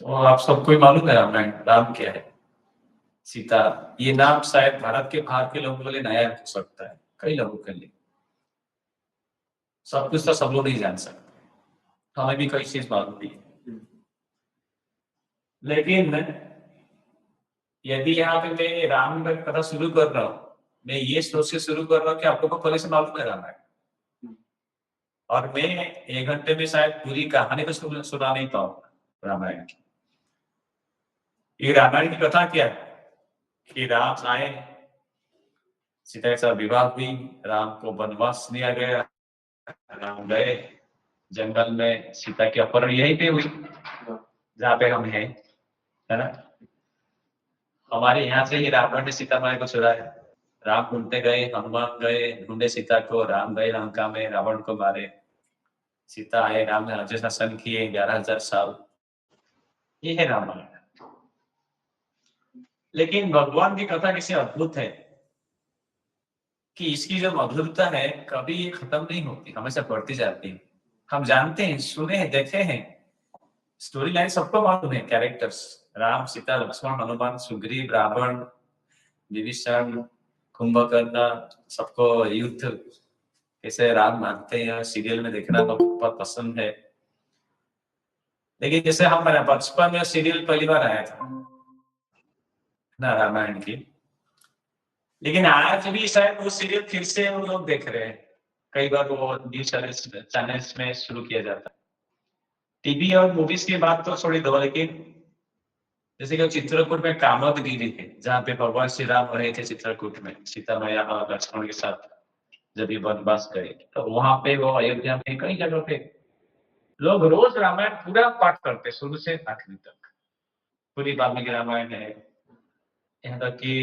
तो आप सबको ही मालूम है रामायण राम क्या है, सीता। ये नाम शायद भारत के बाहर के लोगों के लिए नया हो सकता है, कई लोगों के लिए। सब कुछ तो सब लोग नहीं जान सकते, हमें भी कई चीज मालूम भी है। लेकिन यदि यहाँ पे मैं राम की कथा शुरू कर रहा हूँ, मैं ये सोच के शुरू कर रहा हूँ कि आपको तो पहले से मालूम है रामायण, और मैं 1 घंटे में शायद पूरी कहानी तो सुना नहीं पाऊंगा रामायण की। ये रामायण की कथा क्या है कि राम आए, सीता के साथ विवाह हुई, राम को वनवास दिया गया, राम गए जंगल में, सीता की अपहरण यहीं पे हुई जहाँ पे हम हैं, है ना। हमारे यहाँ से ही रावण ने सीता माई को चुराया। राम ढूंढते गए, हनुमान गए ढूंढे सीता को, राम गए लंका में रावण को मारे, सीता आए, राम ने राज्य शासन किए 11,000 साल। ये है रामायण। लेकिन भगवान की कथा किसी अद्भुत है कि इसकी जो मधुरता है कभी ये खत्म नहीं होती, हमेशा बढ़ती जाती है। हम जानते हैं, सुने हैं, देखे हैं, स्टोरी लाइन सबको मालूम है, कैरेक्टर्स राम सीता लक्ष्मण हनुमान सुग्रीव रावण विभीषण कुंभकर्ण, सबको युद्ध कैसे राम मानते हैं, सीरियल में देखना बहुत पसंद है। लेकिन जैसे हम बचपन में सीरियल पहली बार आया था ना रामायण की, लेकिन आज भी शायद वो सीरियल फिर से वो लोग देख रहे हैं। कई बार वो न्यूज चैनल्स में शुरू किया जाता है। टीवी और मूवीज की बात तो छोड़ी दो, लेकिन जैसे कि चित्रकूट में कामदगिरी है जहाँ पे भगवान श्री राम रहे थे, चित्रकूट में सीता मैया और लक्ष्मण के साथ जब ये वनवास गए, तो वहां पे वो अयोध्या में कई जगह पे लोग रोज रामायण पूरा पाठ करते शुरू से आखिरी तक। पूरी वाल्मीकि रामायण है, यहाँ तक कि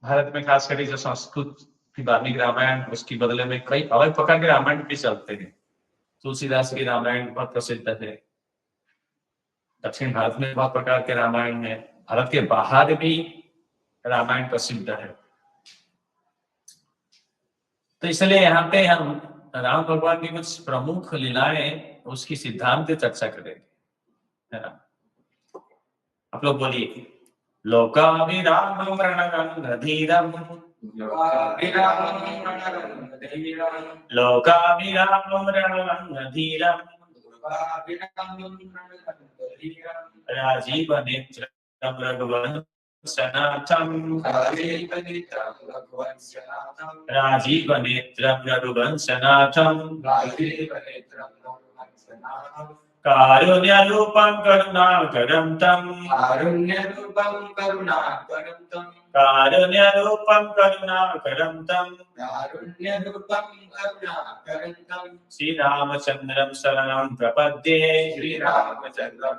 भारत में खास करके जो संस्कृत की वाल्मीकि रामायण, उसकी बदले में कई अलग प्रकार के रामायण भी चलते हैं। तुलसीदास की रामायण बहुत प्रसिद्ध है। दक्षिण भारत में बहुत प्रकार के रामायण है, भारत के बाहर भी रामायण प्रसिद्ध है। तो इसलिए यहाँ पे हम राम भगवान की कुछ प्रमुख लीलाएं, उसकी सिद्धांत चर्चा करेंगे, है ना। आप लोग बोलिए, लोकाभिरामं रणरंगधीरं, लोकाभिरामं रणरंगधीरं, राजीवनेत्रं रघुवंशनाथं, राजीवनेत्रं रघुवंशनाथं, कारुण्यरूपं करुणाकरं तं, कारुण्यरूपं करुणाकरं तं, श्रीरामचन्द्रं शरणं प्रपद्ये, श्रीरामचन्द्रं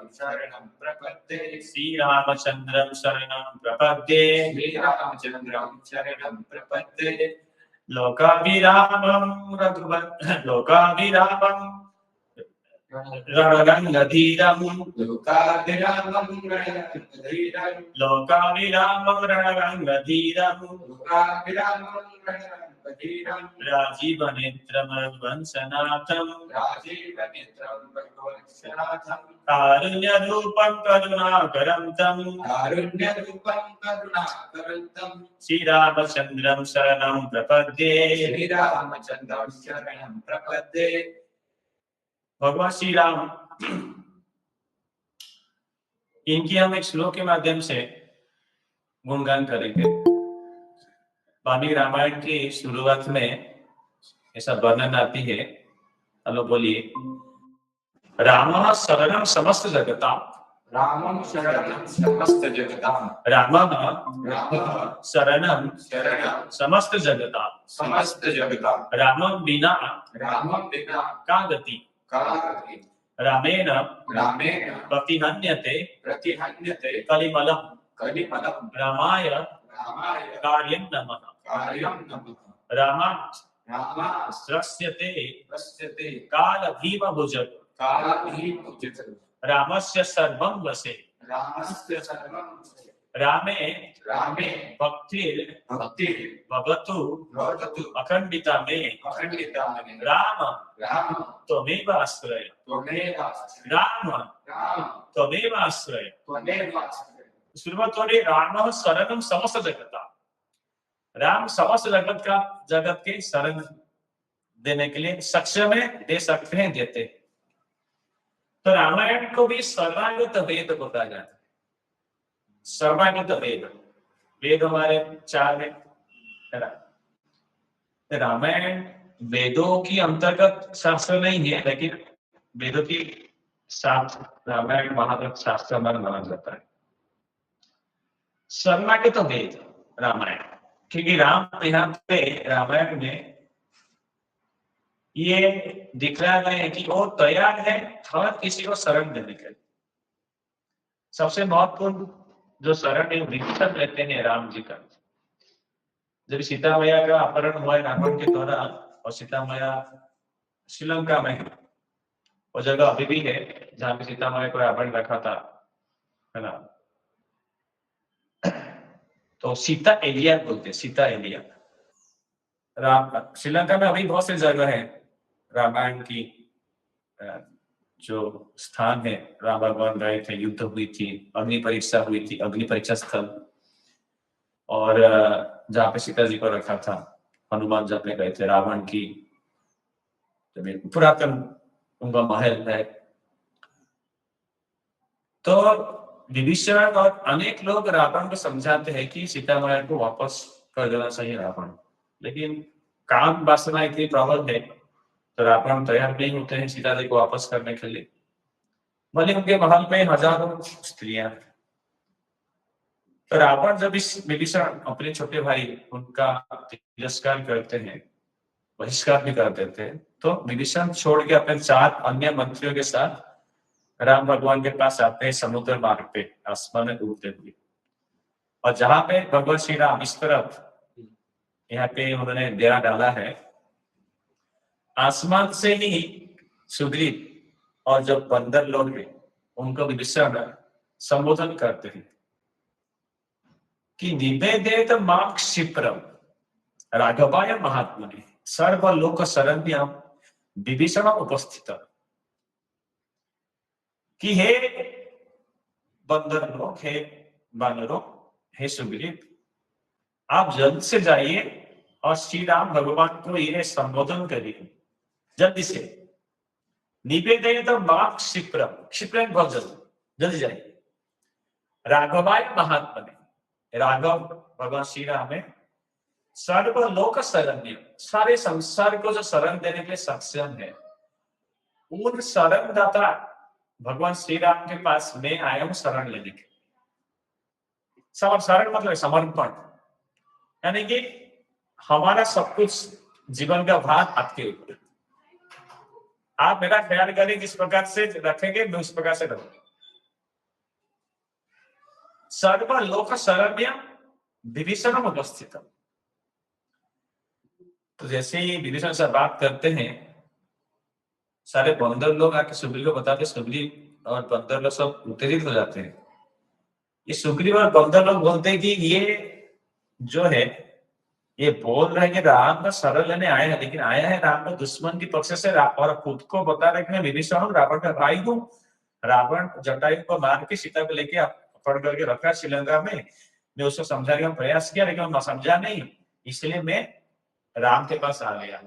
शरणं प्रपद्ये, लोकाभिरामं लोकाभिरामं रणरंगधीरं, लोकाभिरामं रणरंगधीरं, राजीवनेत्रं रघुवंशनाथं, कारुण्यरूपं करुणाकरं तं, श्रीरामचन्द्रं शरणं प्रपद्ये, भगवान श्री राम, इनकी हम एक श्लोक के माध्यम से गुणगान करेंगे। वाल्मीकि रामायण की शुरुआत में ऐसा वर्णन आती है, हेलो बोलिए, रामः शरणं समस्त जगतां, रामः शरणं समस्त जगतां, रामं विना का गति, रामेण प्रतिहन्यते कलिमलं, रामाय कार्यं नमः, रामास्त्रस्यते कालधीमभुजः, रामस्य सर्वं वशे, रामे रामे भक्तिर् भक्तिर् भवतु भवतु अखंडिता मे अखंडिता मे राम राम त्वमेव आश्रय त्वमेव आश्रय राम राम त्वमेव आश्रय। त्वमेव आश्रय। श्रीमत राम शरणम समस्त जगता, राम समस्त जगत के शरण देने के लिए सक्षम है, दे सकते हैं, देते हैं। तो रामायण को भी सर्वांगत वेद बताया जाता है। सर्वांगत वेद, वेद हमारे 4 है ना। रामायण वेदों की अंतर्गत शास्त्र नहीं है, लेकिन वेदों की शास्त्र रामायण महाभारत शास्त्र हमारा माना जाता है। सर्वांगत वेद रामायण, क्योंकि राम यहाँ पे रामायण में ये दिखलाया गया है कि वो तैयार है हर किसी को शरण देने के लिए। सबसे महत्वपूर्ण जो शरण है विभीषण लेते हैं राम जी का। जब सीता मैया का अपहरण हुआ है रावण के द्वारा और सीता मैया श्रीलंका में, वो जगह अभी भी है जहां पे सीता मैया को रावण रखा था, है ना। तो सीता एलिया बोलते, सीता एलिया। राम श्रीलंका में अभी बहुत सी जगह है रामायण की जो स्थान है। राम भगवान गए थे, युद्ध हुई थी, अग्नि परीक्षा हुई थी, अग्नि परीक्षा स्थल, और जहाँ पे सीता जी को रखा था, हनुमान जब गए थे रावण की पुरातन उनका महल है। तो विभीषण और अनेक लोग रावण को समझाते हैं कि सीता मैया को वापस कर देना चाहिए रावण, लेकिन काम वासना इतनी प्रबल है तो रावण तैयार नहीं होते हैं सीता जी को वापस करने के लिए। भले उनके महल में हजारों स्त्रियां। तो रावण जब इस विभीषण अपने छोटे भाई उनका तिरस्कार करते हैं, बहिष्कार भी कर देते हैं, तो विभीषण छोड़ के अपने 4 अन्य मंत्रियों के साथ राम भगवान के पास आते हैं समुद्र मार्ग पे आसमान में उड़ते हुए। और जहां पे भगवान श्री राम इस तरफ यहाँ पे उन्होंने डेरा डाला है, आसमान से ही सुग्रीव और जो बंदर लोग हैं उनको विभीषण संबोधन करते हैं कि निवेदित मां क्षिप्रम राघवाय महात्मने सर्वलोक शरण्याम विभीषण उपस्थित। कि हे बंदर लोग, हे वानरों, हे सुग्रीव, आप जल्द से जाइए और श्री राम भगवान को ये संबोधन करिए जल्दी से। निवेदित मां क्षिप्रम, क्षिप्रम बहुत जल्दी जाइए। राघवाय महात्मने, राघव भगवान श्री राम है सर्वलोक शरण्य, सारे संसार को जो शरण देने के लिए सक्षम है, उन शरणदाता भगवान श्री राम के पास मैं आया हूं शरण लेने के। शरण मतलब समर्पण, यानी कि हमारा सब कुछ जीवन का भार आपके ऊपर, आप मेरा ख्याल करें जिस प्रकार से रखेंगे मैं उस प्रकार से रखूंगा। सर्वलोक शरण्य विभीषण उपस्थित। तो जैसे ही विभीषण से बात करते हैं, सारे बंदर लोग आके सुग्रीव को बताते, सुग्रीव और बंदर लोग सब उत्तेजित हो जाते हैं। ये सुग्रीव और बंदर लोग बोलते हैं कि ये जो है ये बोल रहे हैं कि राम का शरण लेने आया है, लेकिन आया है राम का दुश्मन की पक्ष से, और खुद को बता रहे कि मैं विभीषण हूँ, रावण का भाई हूँ। रावण जटायु को मार के सीता को लेके अपहरण करके रखा श्रीलंका में। मैं उसको समझाने का प्रयास किया लेकिन मैं समझा नहीं, इसलिए मैं राम के पास आ गया।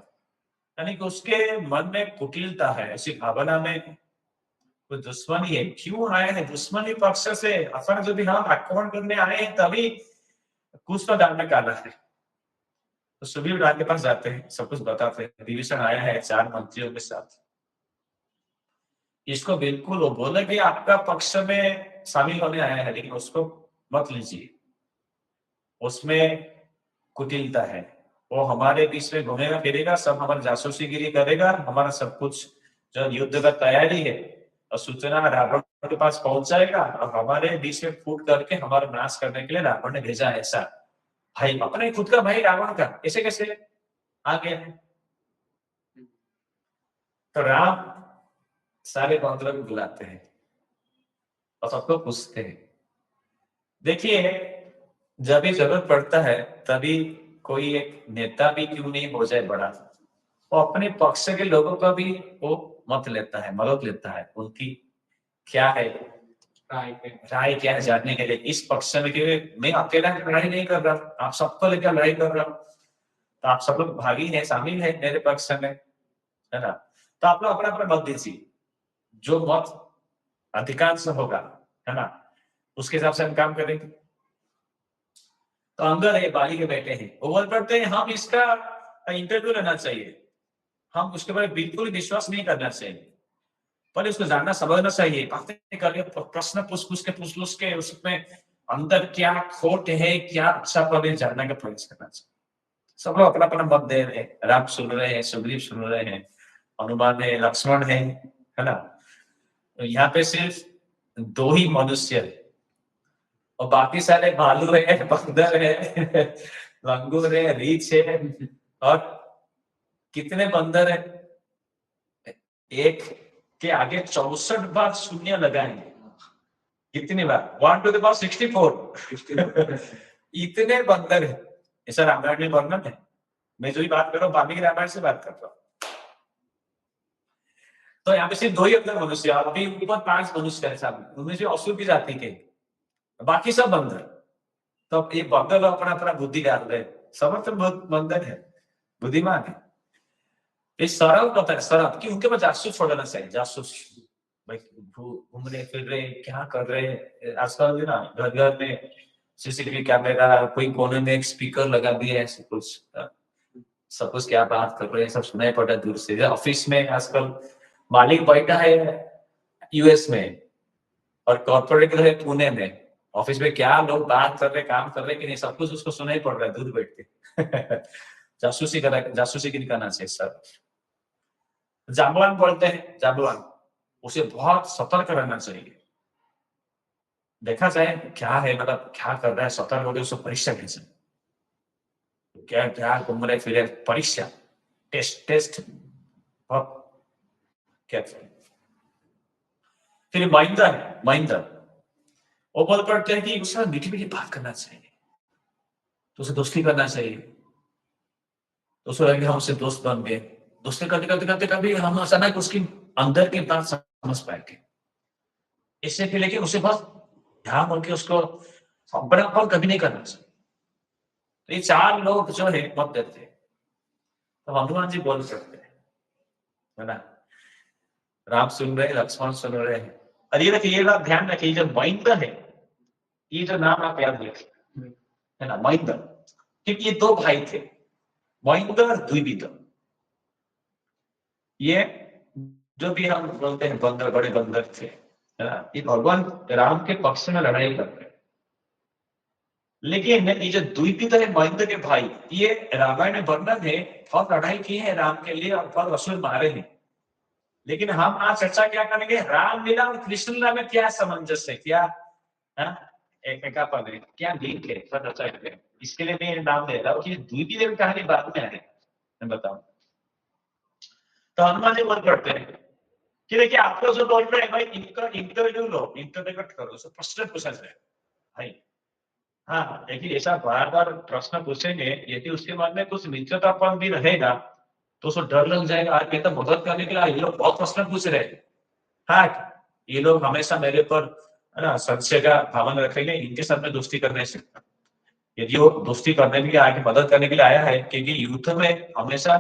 यानी कि उसके मन में कुटिलता है, ऐसी भावना में कोई दुश्मनी है। क्यों आए हैं दुश्मनी पक्ष से, अगर यदि हम आक्रमण करने आए हैं तभी कुछ तो डाल में काला है। तो सुग्रीव राम के पास जाते हैं, सब कुछ बताते हैं, विभीषण आया है 4 मंत्रियों के साथ। इसको बिल्कुल वो बोले कि आपका पक्ष में शामिल होने आया है, लेकिन उसको मत लीजिए, उसमें कुटिलता है। वो हमारे बीच में घूमेगा फिरेगा, सब हमारी जासूसीगिरी करेगा, हमारा सब कुछ जो युद्ध का तैयारी है और सूचना रावण के पास पहुंच जाएगा और हमारे बीच में फूट करके हमारा नाश करने के लिए रावण ने भेजा है। ऐसा भाई, अपने खुद का भाई रावण का ऐसे कैसे आ गया है। तो राम सारे बंदरों को बुलाते हैं और सबको पूछते हैं देखिए, जब भी जरूरत पड़ता है तभी कोई एक नेता भी क्यों नहीं हो जाए बड़ा, वो अपने पक्ष के लोगों का भी वो मत लेता है, मदद लेता है, उनकी क्या है राय क्या है जानने के लिए। इस पक्ष में क्योंकि मैं अकेला लड़ाई नहीं कर रहा, आप सबको लेकर लड़ाई कर रहा हूँ, तो आप सब लोग भागी है, शामिल है मेरे पक्ष में, है ना। तो आप लोग अपना अपना मत दीजिए, जो मत अधिकांश होगा, है ना, उसके हिसाब से हम काम करेंगे। तो अंदर है बाली के बेटे हैं, वो बोल पड़ते हैं हम इसका इंटरव्यू लेना चाहिए, हम उसके बारे में बिल्कुल विश्वास नहीं करना चाहिए, पहले उसको जानना समझना चाहिए, बातें करके प्रश्न पूछ के उसमें अंदर क्या खोट है क्या अच्छा पहले जानने का प्रयास करना चाहिए। सब लोग अपना अपना मत दे रहे हैं, राम सुन रहे हैं, सुग्रीव सुन रहे हैं, हनुमान है, लक्ष्मण है ना। तो यहाँ पे सिर्फ दो ही मनुष्य है और बाकी सारे भालू है, बंदर है, लंगूर है, रीछ है, और कितने बंदर है, एक के आगे 64 बार शून्य लगाएंगे। कितनी बार? 1 to the power 64 इतने बंदर है। ऐसा रामायण में वर्णन है। मैं जो ही बात कर रहा हूँ वाल्मीकि रामायण से बात कर रहा हूँ। तो यहाँ पे सिर्फ दो ही अंदर मनुष्य, अभी ऊपर 5 मनुष्य है सामने, उनमें से असुर की जाति के, बाकी सब बंदर। तो ये बंदर लोग अपना अपना बुद्धि डाल रहे, सब तो बहुत बंदर है, बुद्धिमान है। ये सरल पता है, सरल कि उनके पास जासूस छोड़ना चाहिए, जासूस भाई घूम रहे फिर रहे क्या कर रहे। आजकल ना घर घर में सीसीटीवी कैमरा, कोई कोने में एक स्पीकर लगा दिया है, सब कुछ क्या बात कर रहे हैं सब सुनाई पड़ता है दूर से। ऑफिस में आजकल मालिक बैठा है यूएस में और कॉर्पोरेट है पुणे में, ऑफिस में क्या लोग बात कर रहे काम कर रहे कि नहीं सब कुछ उसको सुनाई पड़ रहा है दूर बैठ के जासूसी की करना चाहिए सर। जाम्बवान बोलते हैं, जाम्बवान उसे बहुत सतर्क रहना चाहिए, देखा जाए क्या है, मतलब क्या कर रहा है, सतर्क होकर उसको परीक्षा कैसे, क्या क्या घूम रहे फिर परीक्षा, टेस्ट टेस्ट बहुत क्या। फिर महिंद्रा है, महिंद्रा वो बोल पड़ते हैं कि उससे मीठी मीठी बात करना चाहिए, तो उसे दोस्ती करना चाहिए, तो उसको लगे हम उससे दोस्त बन गए, दोस्ती करते करते करते कभी हम अचानक उसकी अंदर की बात समझ पाएंगे। इससे फिर लेकिन उसे बस ध्यान होकर उसको बड़ा कभी नहीं करना चाहिए। तो ये 4 लोग जो है मत देते हैं, तो हनुमान जी बोल सकते हैं, है ना, राम सुन रहे, लक्ष्मण सुन रहे हैं। और ये देखिए, ये बात ध्यान रखिए, जो महिंद्र है, ये जो नाम आप याद रखिए, है ना, महिंद्र, क्योंकि ये 2 भाई थे, महिंद्र और द्विविद। ये जो भी हम बोलते हैं बंदर, बड़े बंदर थे, है ना, ये भगवान राम के पक्ष में लड़ाई कर रहे हैं। लेकिन ये जो द्विविद है महिंद्र के भाई, ये रामायण में वर्णन है, बहुत लड़ाई की है राम के लिए और बहुत असुर मारे हैं। लेकिन हम आज चर्चा क्या करेंगे, रामलीला और कृष्ण लीला में क्या सामंजस्य है, क्या एक पद है, क्या लिंक है, चर्चा करें। इसके लिए मैं नाम दे रहा हूँ कि द्विविद कहानी बाद में है, मैं बताऊं। तो हनुमान जी मन करते हैं कि देखिए आपको जो बोल रहे हैं भाई, इनका इंटरव्यू लो, इंटरव्यू करो, उससे प्रश्न पूछा जाए भाई। हाँ देखिए, ऐसा बार बार प्रश्न पूछेंगे, यदि उसके मन में कुछ मित्रतापन भी रहेगा तो उसको डर लग जाएगा, आज मैं तो मदद करने के लिए ये लोग बहुत प्रश्न पूछ रहे हैं, हाँ ये लोग हमेशा मेरे पर, है ना, संशय का भावना रखेंगे, इनके साथ में दोस्ती करने से। यदि वो दोस्ती करने के लिए आगे, मदद करने के लिए आया है, क्योंकि युद्ध में हमेशा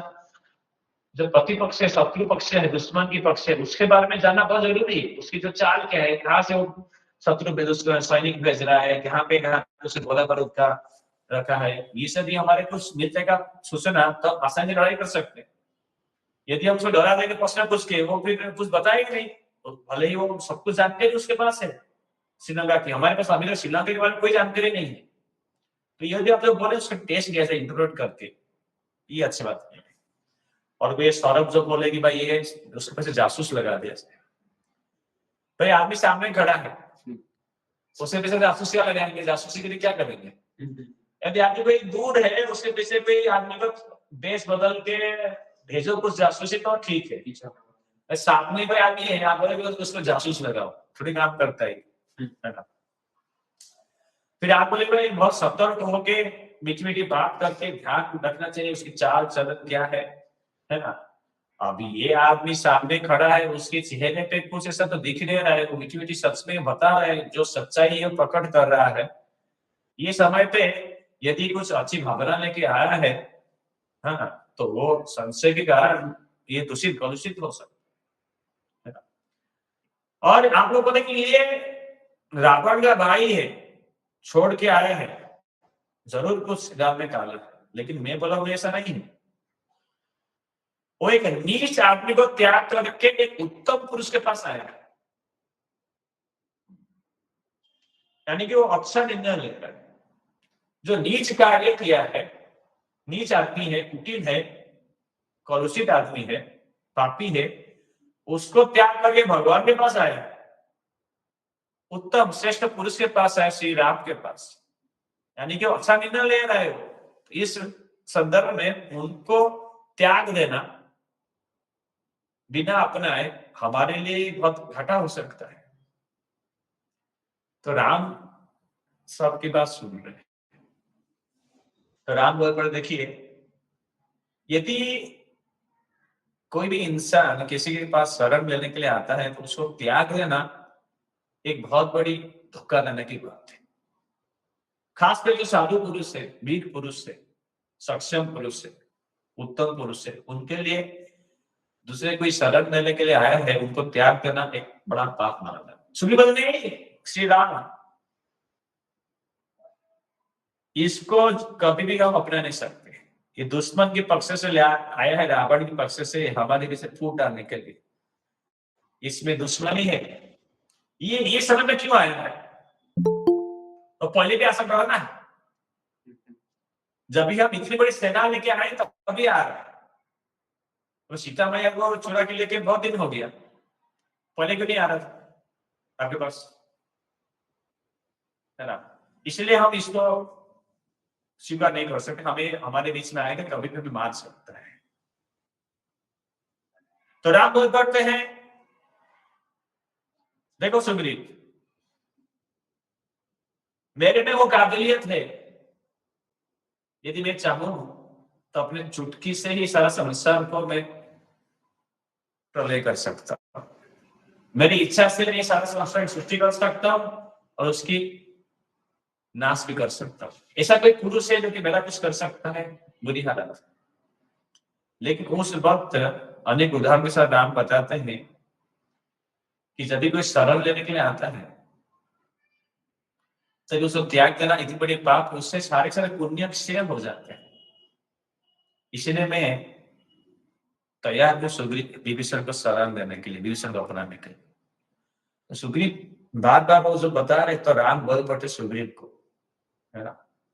जो प्रतिपक्ष है, शत्रु पक्ष है, दुश्मन की पक्ष है, उसके बारे में जानना बहुत जरूरी है। उसकी जो चाल क्या है, कहाँ से वो शत्रु सैनिक भेज रहा है, कहाँ पे उसे गोला बारूद का रखा है, ये सब भी हमारे कुछ मिलने का सूचना, तो आसानी से लड़ाई कर सकते हैं। यदि हम उसको डरा देंगे प्रश्न पूछ के, वो फिर कुछ बताएगा नहीं, तो भले ही वो सब कुछ जानकारी उसके पास है श्रीलंका की, हमारे पास अभी तक श्रीलंका के बारे में कोई जानकारी नहीं है। तो यदि आप लोग बोले उसका टेस्ट कैसे इंटरप्रेट करके, ये अच्छी बात है। और वे सौरभ जो बोले कि भाई ये उसके पास जासूस लगा दिया, भाई आदमी सामने खड़ा है, उसके पीछे जासूसी क्या लगाएंगे, जासूसी के लिए क्या करेंगे। यदि आदमी कोई दूर है, उसके पीछे भी आदमी को देश बदल के भेजो कुछ जासूसी, तो ठीक है। सामने कोई आदमी है, आप बोले उसको जासूस लगाओ, थोड़ी काम करता है ना। फिर आप बोले भाई बहुत सतर्क होके मीठी मीठी बात करके ध्यान रखना चाहिए उसकी चाल चलन क्या है ना। अभी ये आदमी सामने खड़ा है, उसके चेहरे पे कुछ ऐसा तो दिख नहीं रहा है, वो मीठी मीठी सच में बता रहा है, जो सच्चाई है वो प्रकट कर रहा है। ये समय पे यदि कुछ अच्छी भावना लेके आया है ना, तो वो संशय के कारण ये दूषित कलुषित हो सकता है ना। और आप लोग बोले कि ये रावण का भाई है, छोड़ के आया है, जरूर कुछ गांव में काला है, लेकिन मैं बोला हूं ऐसा नहीं है। वो एक नीच आदमी को त्याग करके एक उत्तम पुरुष के पास आया है, यानी कि वो अच्छा निर्णय लेता है। जो नीच कार्य किया है, नीच आदमी है, कुटिल है, कलुषित आदमी है, पापी है, उसको त्याग करके भगवान के पास आया है, उत्तम श्रेष्ठ पुरुष के पास आया, श्री राम के पास, यानी कि वो अच्छा निर्णय ले रहे हो। इस संदर्भ में उनको त्याग देना बिना अपनाए हमारे लिए बहुत घाटा हो सकता है। तो राम सबकी बात सुन रहे हैं। तो राम बोल पर देखिए, यदि कोई भी इंसान किसी के पास शरण लेने के लिए आता है तो उसको त्याग देना एक बहुत बड़ी धोखा देने की बात है। खासकर जो साधु पुरुष है, वीर पुरुष है, सक्षम पुरुष है, उत्तम पुरुष है, उनके लिए दूसरे कोई शरण लेने के लिए आया है, उनको त्याग करना एक बड़ा पाप माना जाता है। सुग्रीव नहीं, श्री राम, इसको कभी भी हम अपना नहीं सकते। ये दुश्मन के पक्ष से आया है, रावण के पक्ष से हमारे जैसे फूट डालने के लिए, इसमें दुश्मनी है। ये समय में क्यों आया है? तो पहले भी ऐसा करो ना, जब भी हम इतनी बड़ी सेना लेके आए तभी आ रहा है। तो सीता मैया को चुरा के लेके बहुत दिन हो गया, पहले क्यों नहीं आ रहा था आपके पास, है ना। इसलिए हम इसको स्वीकार नहीं कर सकते, हमें हमारे बीच में आएगा कभी कभी मार सकता है। तो राम बोल करते हैं, देखो सुग्रीव, मेरे में वो काबिलियत है, यदि मैं चाहूं तो अपने चुटकी से ही सारा संसार को मैं प्रलय कर सकता हूं। मेरी इच्छा से मैं सारा संसार की सृष्टि कर सकता हूं और उसकी नाश भी कर सकता हूं। ऐसा कोई पुरुष है जो कि मेरा कुछ कर सकता है बुरी हालत। लेकिन उस वक्त अनेक उदाहरण के साथ राम बताते हैं कि जब भी कोई शरण लेने के लिए आता है तभी उसको त्याग देना इतनी बड़ी पाप, उससे सारे सारे पुण्य क्षय हो जाते हैं। इसलिए मैं तैयार हूं सुग्रीव विभीषण को शरण देने के लिए, विभीषण को अपनाने के लिए। तो सुग्रीव बार बार वो जो बता रहे तो राम बोल पड़ते सुग्रीव को, है ना।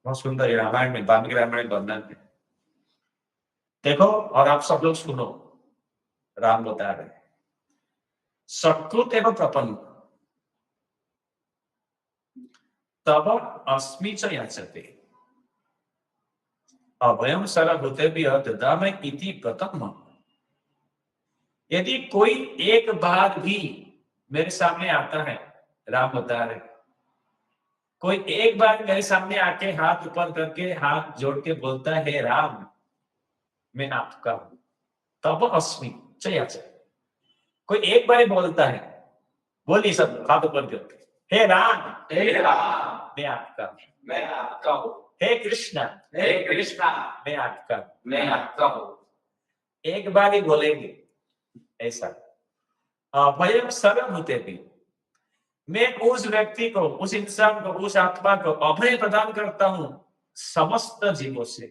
बहुत सुंदर है, रामायण में, वाल्मीकि रामायण वर्णन है। देखो और आप सब लोग सुनो, राम बता रहे, सकृत एवं प्रपन्न तब अस्मि च याचते अभयम सर्वभूतेभ्यः ददामि इति प्रथम। यदि कोई एक बार भी मेरे सामने आता है, राम बता रहे, कोई एक बार मेरे सामने आके हाथ ऊपर करके हाथ जोड़ के बोलता है राम मैं आपका हूं, तब अस्मि च याचते। कोई एक बार ही बोलता है, बोलिए सब हाथ ऊपर करके, हे राम मैं आपका हूं, मैं आपका हूँ, हे कृष्ण मैं आपका हूं, मैं आपका हूँ। एक बार ही बोलेंगे ऐसा। अभयम सर्वभूतेभ्यः, मैं उस व्यक्ति को, उस इंसान को, उस आत्मा को अभय प्रदान करता हूं समस्त जीवों से,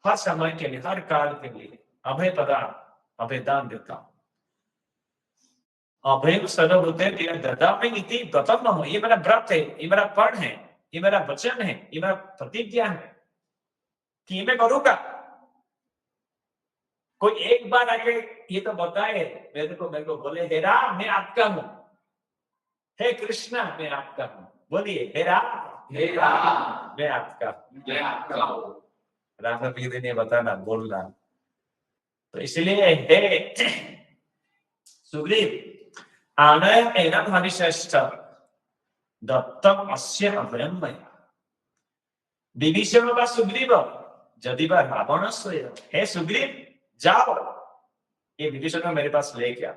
हर समय के लिए, हर काल के लिए अभय प्रदान, अभयदान देता हूं। अभय सर्वभूतेभ्यः ददामि इति प्रथम। ये मेरा व्रत है, ये मेरा पर्ण है, ये मेरा वचन है, ये मेरा प्रतिज्ञा है कि मैं करूंगा। कोई एक बार आके ये तो बताए मेरे को बोले हे राम मैं आपका हूं, हे कृष्णा मैं आपका हूं, बोलिए हे राम मैं आपका हूं, मैं आपका हूँ। राष्ट्रपति ने बताना बोलना। तो इसलिए हे सुग्रीव आनय एनम हरिश्रेष्ठ, दत्तम अस्य अभयम मया। विभीषण व सुग्रीव यदि वा रावण स्वयं, हे सुग्रीव जाओ ये विभीषण को मेरे पास ले क्या।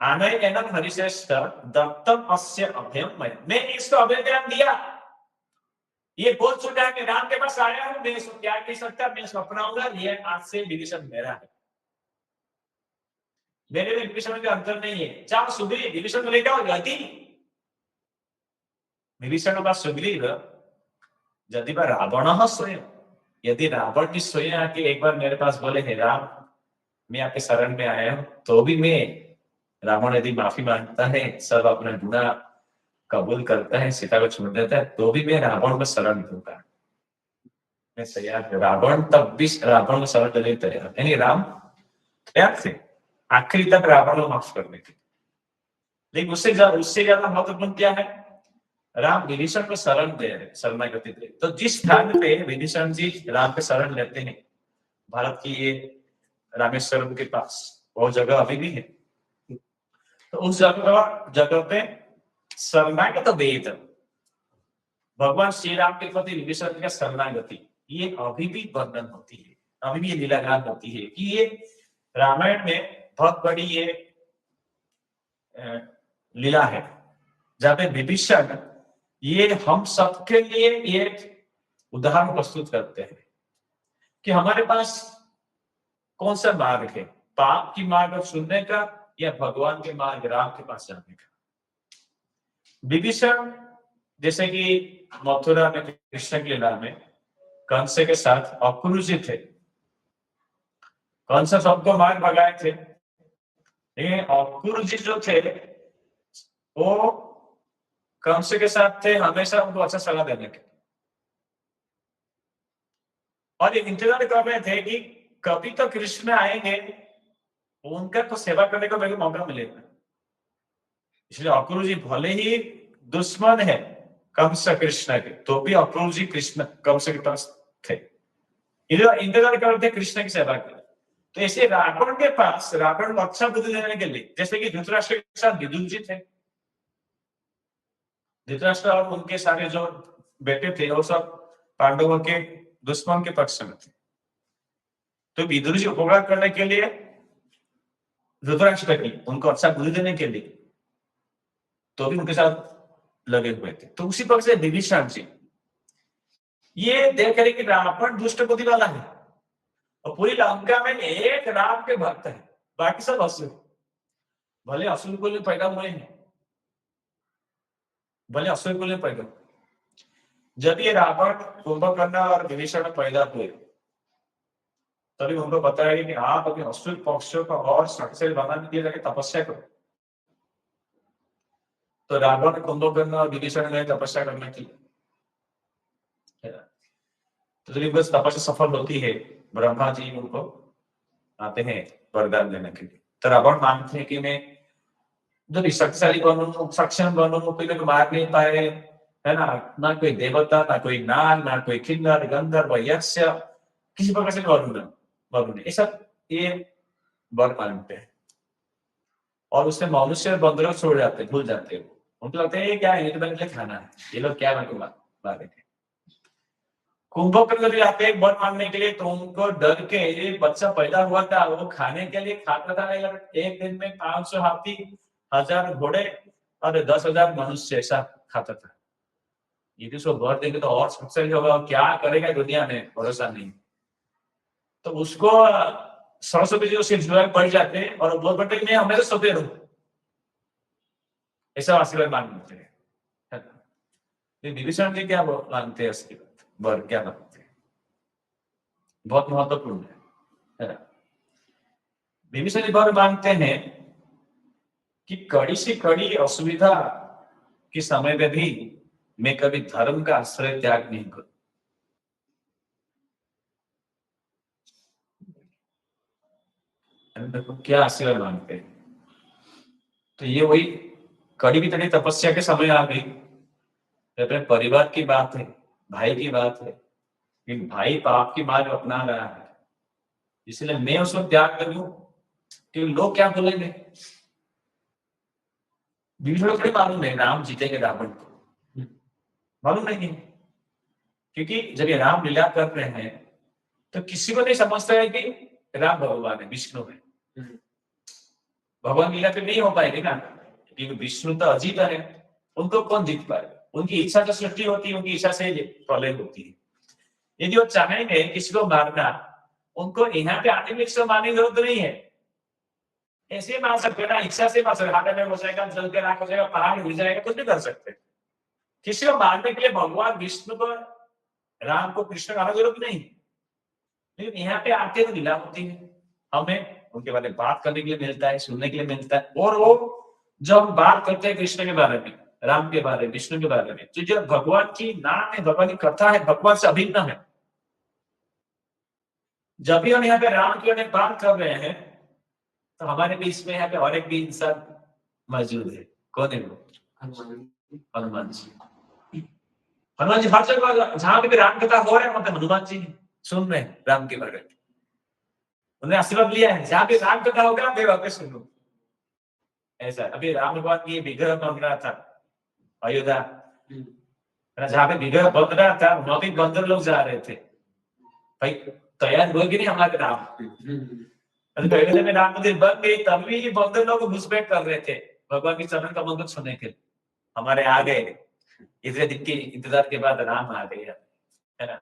आनयन हरिश्रेष्ठ दत्तम अस्य अभयम मया, मैंने इसको अभय ज्ञान दिया। ये बोल चुका है कि राम के पास आया हूं, मैं इसको क्या कह सकता, मैं इसको अपनाऊंगा, ये आज से विभीषण मेरा है, मेरे में विभीषण का अंतर नहीं है। जाओ सुग्रीव विभीषण को लेकर आओ। यदि विभीषण का सुग्रीव यदि वा रावण स्वयं, यदि रावण भी स्वयं आके एक बार मेरे पास बोले हे राम मैं आपके शरण में आया हूं, तो भी मैं, रावण यदि माफी मांगता है, सब अपना गुनाह कबूल करता है, सीता को छोड़ देता है, तो भी मैं रावण को शरण दूंगा, मैं तैयार हूं। रावण तब भी रावण को शरण देने तैयार, यानी राम तैयार थे आखिरी तक रावण को माफ करने के। लेकिन उससे ज्यादा महत्वपूर्ण क्या है, राम विभीषण को शरण दे रहे, शरणागति दे। तो जिस स्थान पे विभीषण जी राम के शरण लेते हैं, भारत की ये रामेश्वरम के पास, वो जगह अभी भी है। तो उस जगह पे शरणागत वेद, भगवान श्री राम के प्रति विभीषण का शरणागति, ये अभी भी वर्णन होती है, अभी भी ये लीलागान होती है कि ये रामायण में बहुत बड़ी ये लीला है, जहां पे विभीषण ये हम सबके लिए एक उदाहरण प्रस्तुत करते हैं कि हमारे पास कौन सा मार्ग है, पाप की मार्ग सुनने का या भगवान के मार्ग राम के पास जाने का। विभीषण जैसे कि मथुरा में कृष्ण की लीला में कंस के साथ अक्रूरी थे, कंस सबको मार भगाए थे, लेकिन अक्रूरी जो थे वो कंस के साथ थे हमेशा उनको अच्छा सलाह देने के, और ये इंतजार कर रहे थे कि कभी तो कृष्ण आएंगे, उनका तो सेवा करने का मेरे को मौका मिलेगा। इसलिए अक्रूरी भले ही दुश्मन है कंस कृष्ण के, तो भी अक्रूरी कृष्ण कंस के पास थे, इंतजार कर रहे थे कृष्ण की सेवा के। तो ऐसे रावण के पास, रावण को अच्छा बुद्धि देने के लिए, जैसे कि धृतराष्ट्र के साथ विदुर जी थे, धृतराष्ट्र और उनके सारे जो बेटे थे वो सब पांडवों के दुश्मन के पक्ष में थे। तो विदुर जी उपकार करने के लिए धृतराष्ट्र की, उनको अच्छा बुद्धि देने के लिए, तो भी उनके साथ लगे हुए थे। तो उसी पक्ष से विभीषण जी ये देख रहे कि रावण दुष्ट बुद्धि वाला है और पूरी लंका में एक राम के भक्त है, बाकी सब असुर, भले असुर कुल में पैदा हुए हैं, भले असुर कुल में पैदा, जब ये रावण कुंभकर्ण और विभीषण पैदा हुए तभी उनको बताया कि आप अपने असुर पक्षों को और शक्तिशाली बनाने के लिए जाके तपस्या करो। तो रावण कुंभकर्ण और विभीषण ने तपस्या करने की, तो जब बस तपस्या सफल होती है, ब्रह्मा जी उनको आते हैं वरदान देने के लिए। तो रावण मानते हैं कि मैं जब शक्तिशाली बनूं, सक्षम बनूं, कोई मेरे को मार नहीं पाए, है ना कोई देवता, ना कोई नाग, ना कोई किन्नर गंधर्व यक्ष, किसी प्रकार से बनूं, ये सब ये वर मानते हैं। और उससे मनुष्य बंदरों छोड़ जाते, भूल जाते हैं, उनको लगता है ये क्या है, ये तो मेरे लिए खाना है, ये लोग क्या मेरे को मारेंगे। कुंभकर्ण भी आते हैं वर मानने के लिए, तो उनको डर के, ये बच्चा पैदा हुआ था वो खाने के लिए खाता था, एक दिन में 500 हाथी, 1000 घोड़े और 10,000 मनुष्य ऐसा खाता था। यदि उसको वर देंगे तो और शक्तिशाली होगा, क्या करेगा दुनिया में भरोसा नहीं। तो उसको सरस्वती जी उसके जुआन पड़ जाते हैं और बोल पड़ते मैं हमेशा सोते रहूं, ऐसा आशीर्वाद मांगते हैं। विभीषण जी क्या मानते हैं, आशीर्वाद वर क्या मानते हैं, बहुत महत्वपूर्ण है ना। विभीषण जी वर मानते हैं कि कड़ी से कड़ी असुविधा के समय में भी मैं कभी धर्म का आश्रय त्याग नहीं करूं। देखो क्या आशीर्वाद मांगते हैं। तो ये वही कड़ी भी तड़ी तपस्या के समय आ गई, अपने परिवार की बात है, भाई की बात है कि भाई पाप की मार्ग अपना रहा है, इसलिए मैं उसको त्याग कर दूं कि लोग क्या बोलेंगे। विभीषण को मालूम है राम जीतेंगे रावण को, मालूम नहीं है, क्योंकि जब ये राम लीला कर रहे हैं तो किसी को नहीं समझता है कि राम भगवान है, विष्णु है। भगवान लीला पे नहीं हो पाएगी ना, क्योंकि विष्णु तो अजीत है, उनको कौन जीत पाए, उनकी इच्छा तो सृष्टि होती है, उनकी इच्छा से प्रलय होती है। यदि वो चाहेंगे किसी को मारना, उनको यहाँ पे आने में किसी मारने की जरूरत नहीं है, ऐसे मार सकते ना, इच्छा से मार सकते, हाथ में हो जाएगा, जल के राख हो जाएगा, पहाड़ हिल जाएगा, कुछ भी कर सकते। किसी को मारने के लिए भगवान विष्णु को, राम को, कृष्ण का जरूरत नहीं, लेकिन यहाँ पे आके तो लीला होती है, हमें उनके बारे में बात करने के लिए मिलता है, सुनने के लिए मिलता है। और वो जब हम बात करते हैं कृष्ण के बारे में, राम के बारे में, विष्णु के बारे में, तो जो भगवान की नाम है, भगवान की कथा है, भगवान से अभिन्न है। जब भी हम यहाँ पे राम की बारे में बात कर रहे हैं तो हमारे बीच में यहाँ पे और एक भी इंसान मौजूद है। कौन है वो? हनुमान जी। हनुमान जी हर जगह जहां भी राम कथा हो रहा है, मतलब हनुमान जी सुन रहे हैं राम के बारे में, उन्हें आशीर्वाद लिया है, जहां भी राम कथा होगा मैं वहां पे सुनूं। ऐसा अभी राम भगवान की विग्रह बन रहा था अयोध्या, जहां पे विग्रह बन रहा था वहां भी बंदर लोग जा रहे थे, भाई तैयार हो गई नहीं हमारे राम। अयोध्या में राम मंदिर बन गई, तभी बंदर लोग घुसपैठ कर रहे थे भगवान की चरण कमल को छूने के लिए, हमारे आ गए, इतने दिन के इंतजार के बाद राम आ गए, है ना।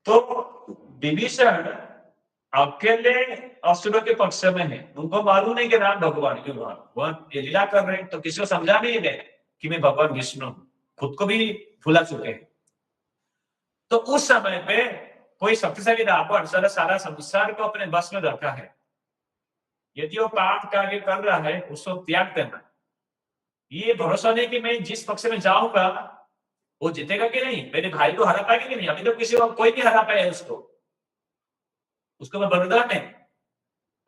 तो विभीषण अकेले असुरों के पक्ष में है, उनको मालूम नहीं कि राम भगवान क्यों वह ये लीला कर रहे हैं, तो किसी को समझा नहीं दे कि मैं भगवान विष्णु, खुद को भी भुला चुके हैं। तो उस समय पे कोई शक्तिशाली रावण सारा संसार को अपने बस में रखा है, यदि वो पाप कार्य कर रहा है उसको त्याग देना, ये भरोसा नहीं कि मैं जिस पक्ष में जाऊंगा वो जीतेगा कि नहीं, मेरे भाई को हरा पाएगा कि नहीं, अभी तो किसी को कोई नहीं हरा पाया उसको मैं वरदान है।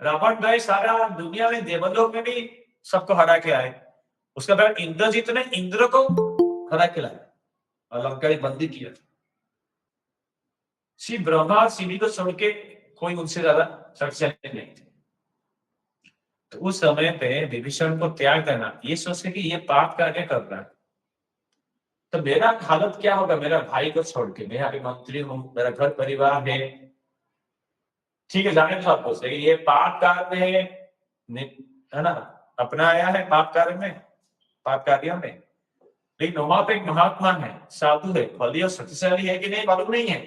रावण गए सारा दुनिया में, देवलोक में भी सबको हरा के आए, उसके बाद इंद्रजीत ने इंद्र को हरा के लाया और लंका में बंदी किया। शिव ब्रह्मा और शिवी को छोड़ के कोई उनसे ज्यादा शक्तिशाली नहीं थे। तो उस समय पे विभीषण को त्याग देना, ये सोच के कि ये पाप कार्य कर रहा है, तो मेरा हालत क्या होगा, मेरा भाई को छोड़ के, मैं यहाँ पे मंत्री हूँ, मेरा घर परिवार है, ठीक है, जाने तो आपको सही, ये पाप कार्य है ना, अपना आया है पाप कार्य में, पाप कार्य में, लेकिन वहां पे एक महात्मा है, साधु है, बलिय और शक्तिशाली है कि नहीं मालूम नहीं है,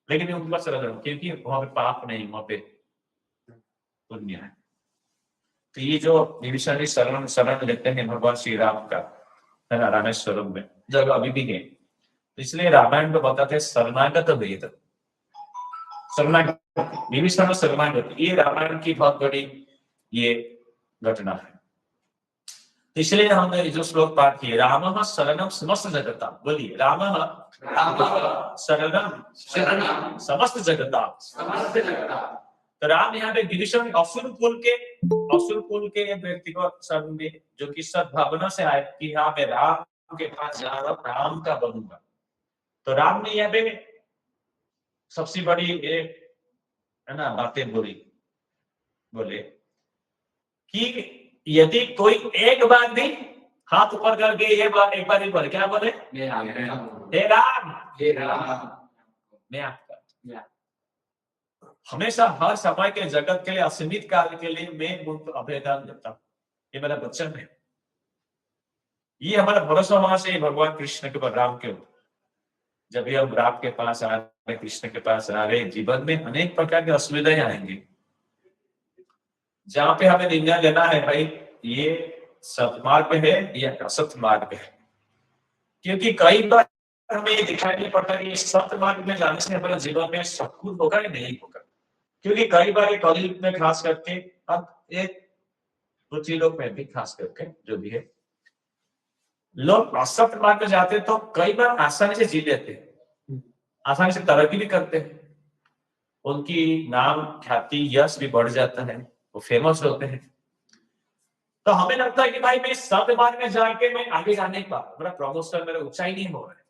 लेकिन मैं उनके पास चला जाऊँ क्योंकि वहां पे पाप नहीं, वहां पे पुण्य है। तो ये जो विभीषण शरण शरण लेते हैं भगवान श्री राम का, है ना, रामेश्वरम में जगह अभी भी है, तो इसलिए रामायण में बताते हैं शरणागत वेद, शरणागत विभीषण शरणागत, ये रामायण की बहुत बड़ी ये घटना है। इसलिए हमने जो श्लोक पाठ किए, रामः शरणम समस्त जगता, बोलिए रामः शरणम समस्त जगता। तो राम यहाँ पे विभीषण असुर कुल के व्यक्ति को शरण में, जो कि सद्भावना से आए कि हाँ मैं राम के पास जा रहा हूँ, राम का बनूंगा। तो राम ने यहाँ पे सबसे बड़ी एक, है ना, बातें बोले कि यदि कोई एक बार भी हाथ ऊपर करके ये बात एक बार ही बोले, क्या बोले, हे राम मैं आपका, हमेशा हर समय के जगत के लिए, असीमित काल के लिए मैं उनको अभेदान देता हूँ, ये मेरा वचन है। ये हमारा भरोसा वहां से भगवान कृष्ण के ऊपर, राम के ऊपर, जब भी हम राम के पास आ रहे, कृष्ण के पास आ रहे, जीवन में अनेक प्रकार की असुविधाएं आएंगी, जहां पे हमें निर्णय लेना है भाई ये सत्मार्ग पे है या असत मार्ग पे है, क्योंकि कई बार हमें ये दिखाई नहीं पड़ता कि सत्य मार्ग में जाने से हमारे जीवन में सब कुछ होगा या नहीं होगा, क्योंकि कई बार कलयुग में खास करके, अब एक पृथ्वी लोक में भी खास करके जो भी है, लोग असत्य मार्ग में जाते तो कई बार आसानी से जी लेते हैं, आसानी से तरक्की भी करते हैं, उनकी नाम ख्याति यश भी बढ़ जाता है, वो फेमस होते हैं। तो हमें लगता है कि भाई मैं सत्य मार्ग में जाके मैं आगे जा नहीं पा रहा, मेरा प्रमोशन, मेरा ऊंचाई नहीं हो रहा है,